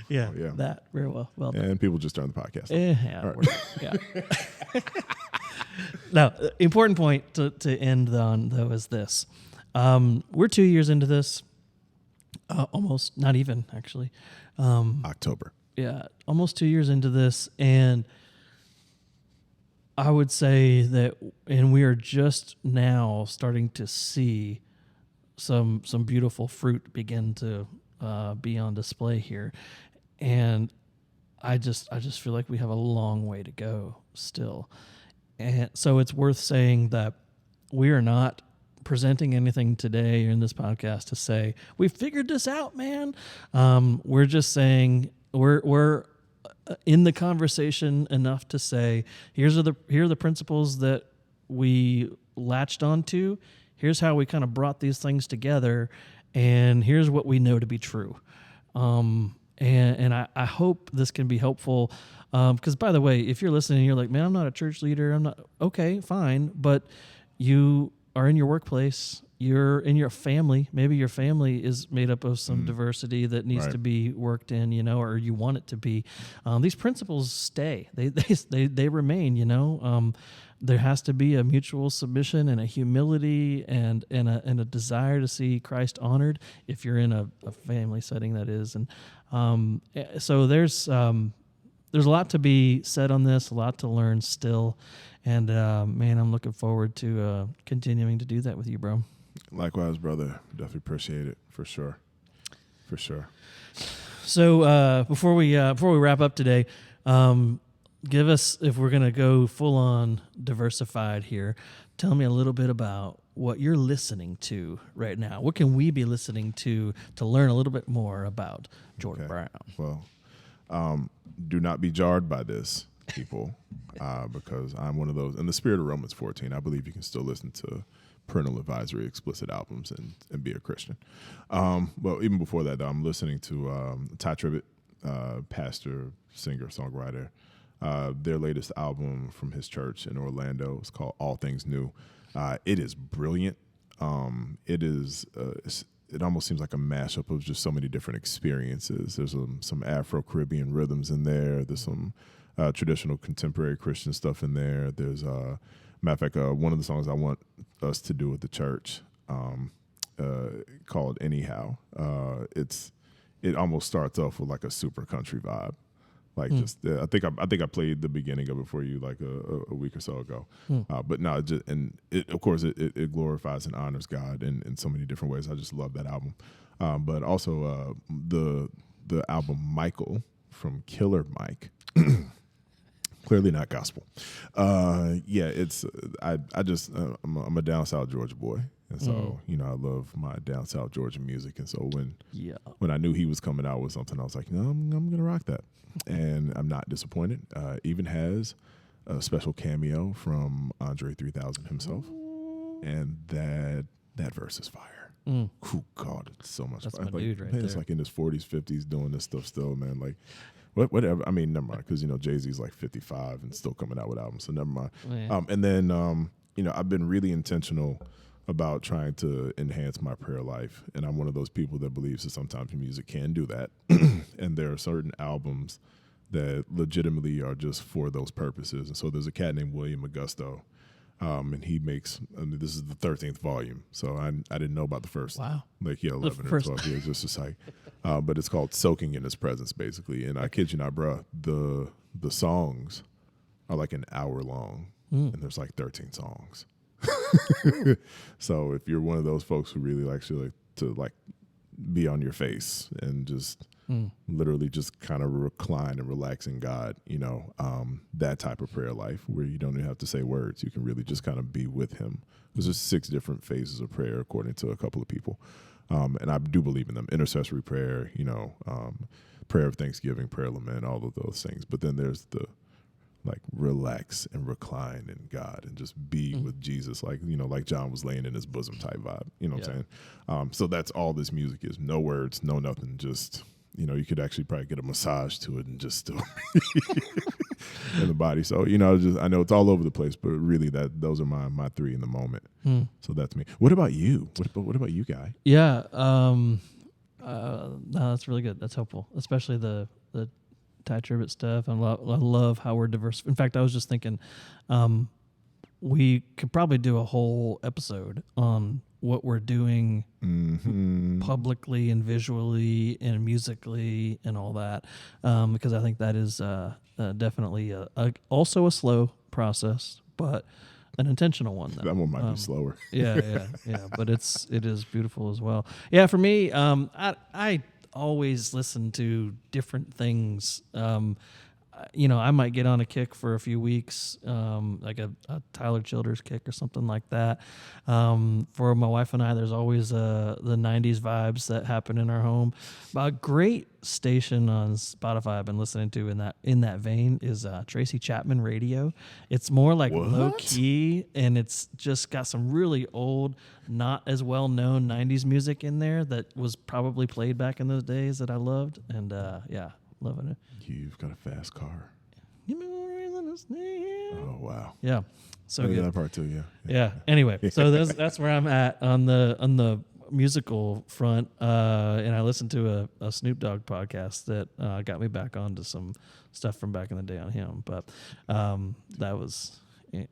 Yeah, that very well. Well done. And people just turn the podcast on. Yeah. Now, important point to end on, though, is this. We're 2 years into this. Almost, not even, actually. October. Yeah, almost 2 years into this. And I would say that, and we are just now starting to see some beautiful fruit begin to be on display here, and I just feel like we have a long way to go still, And so it's worth saying that we are not presenting anything today in this podcast to say we figured this out, man. We're just saying we're in the conversation enough to say here are the principles that we latched onto. Here's how we kind of brought these things together, and here's what we know to be true. And I hope this can be helpful. Because by the way, if you're listening, you're like, man, I'm not a church leader. I'm not. Okay, fine. But you are in your workplace. You're in your family. Maybe your family is made up of some diversity that needs to be worked in, or you want it to be. These principles stay. They remain, there has to be a mutual submission and a humility and a desire to see Christ honored if you're in a family setting, that is. And so there's a lot to be said on this, a lot to learn still. And man, I'm looking forward to continuing to do that with you, bro. Likewise, brother. Definitely appreciate it for sure. For sure. So before we wrap up today, give us, if we're gonna go full on diversified here, tell me a little bit about what you're listening to right now. What can we be listening to learn a little bit more about Jordan Brown? Well, do not be jarred by this, people, because I'm one of those. In the spirit of Romans 14, I believe you can still listen to parental advisory explicit albums and be a Christian. Well, even before that, though, I'm listening to Ty Tribbett, pastor, singer, songwriter. Their latest album from his church in Orlando is called All Things New. It is brilliant. It almost seems like a mashup of just so many different experiences. There's some Afro-Caribbean rhythms in there. There's some traditional contemporary Christian stuff in there. There's matter of fact, one of the songs I want us to do with the church called Anyhow. It almost starts off with like a super country vibe. Like I think I played the beginning of it for you like a week or so ago. But no, of course it glorifies and honors God in so many different ways. I just love that album. But also the album Michael from Killer Mike. Clearly not gospel. It's I'm a down south Georgia boy, and so I love my down south Georgia music. And so when I knew he was coming out with something, I was like, no, I'm gonna rock that, and I'm not disappointed. Even has a special cameo from Andre 3000 himself, and that verse is fire. Oh God, it's so much That's fire. my dude right man, it's there. like in his 40s, 50s doing this stuff still, man. Like. Whatever. I mean, never mind, because Jay-Z's like 55 and still coming out with albums, so never mind. Yeah. And then I've been really intentional about trying to enhance my prayer life, and I'm one of those people that believes that sometimes music can do that, and there are certain albums that legitimately are just for those purposes. And so there's a cat named William Augusto, and he makes. This is the 13th volume, so I didn't know about the first. Wow. 11 or 12 years. Just a like. But it's called Soaking in His Presence, basically. And I kid you not, bruh, the songs are like an hour long, and there's like 13 songs. So if you're one of those folks who really likes to be on your face and just literally just kind of recline and relax in God, that type of prayer life where you don't even have to say words, you can really just kind of be with Him. There's just 6 different phases of prayer according to a couple of people. And I do believe in them. Intercessory prayer, prayer of thanksgiving, prayer of lament, all of those things. But then there's the relax and recline in God and just be with Jesus, like John was laying in his bosom type vibe. You know what I'm saying? So that's all this music is. No words, no nothing. Just, you could actually probably get a massage to it and just still in the body. So, I know it's all over the place, but really those are my 3 in the moment. So that's me. What about you? What about you, Guy? Yeah. No, that's really good. That's helpful, especially the Ty Tribbett stuff. I love how we're diverse. In fact, I was just thinking, we could probably do a whole episode on what we're doing publicly and visually and musically and all that, because I think that is definitely also a slow process, but an intentional one. Though. That one might be slower. yeah, but it is beautiful as well. Yeah, for me, I always listen to different things. I might get on a kick for a few weeks, like a Tyler Childers kick or something like that. For my wife and I, there's always the 90s vibes that happen in our home. But a great station on Spotify I've been listening to in that vein is Tracy Chapman Radio. It's more like low key, and it's just got some really old, not as well known 90s music in there that was probably played back in those days that I loved. And loving it. You've got a fast car. Oh wow. Yeah. So Maybe good. that part too. Yeah. Anyway, so that's where I'm at on the musical front. And I listened to a Snoop Dogg podcast that got me back onto some stuff from back in the day on him. But that was it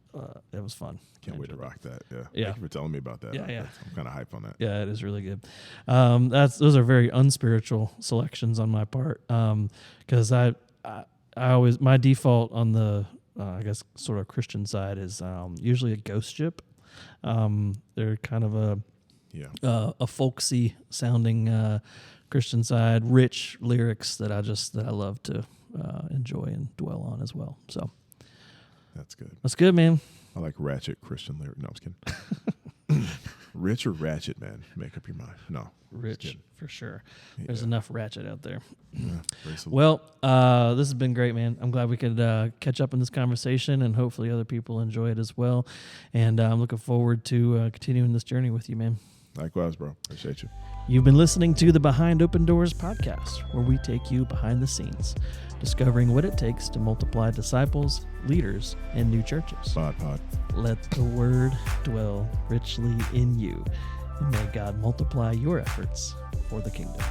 was fun. Can't wait to rock that. Yeah. Thank you for telling me about that. Yeah. I'm kind of hype on that. Yeah, it is really good. Those are very unspiritual selections on my part, because I always, my default on the I guess sort of Christian side is usually a Ghost Ship. They're kind of a folksy sounding Christian side, rich lyrics that I love to enjoy and dwell on as well. So that's good. That's good, man. I like ratchet Christian lyric. No, I'm just kidding. Rich or ratchet, man? Make up your mind. No, rich for sure. There's enough ratchet out there. Yeah, well, this has been great, man. I'm glad we could catch up in this conversation, and hopefully other people enjoy it as well. And I'm looking forward to continuing this journey with you, man. Likewise, bro. Appreciate you. You've been listening to the Behind Open Doors podcast, where we take you behind the scenes, discovering what it takes to multiply disciples, leaders, and new churches. Pod. Let the word dwell richly in you, and may God multiply your efforts for the kingdom.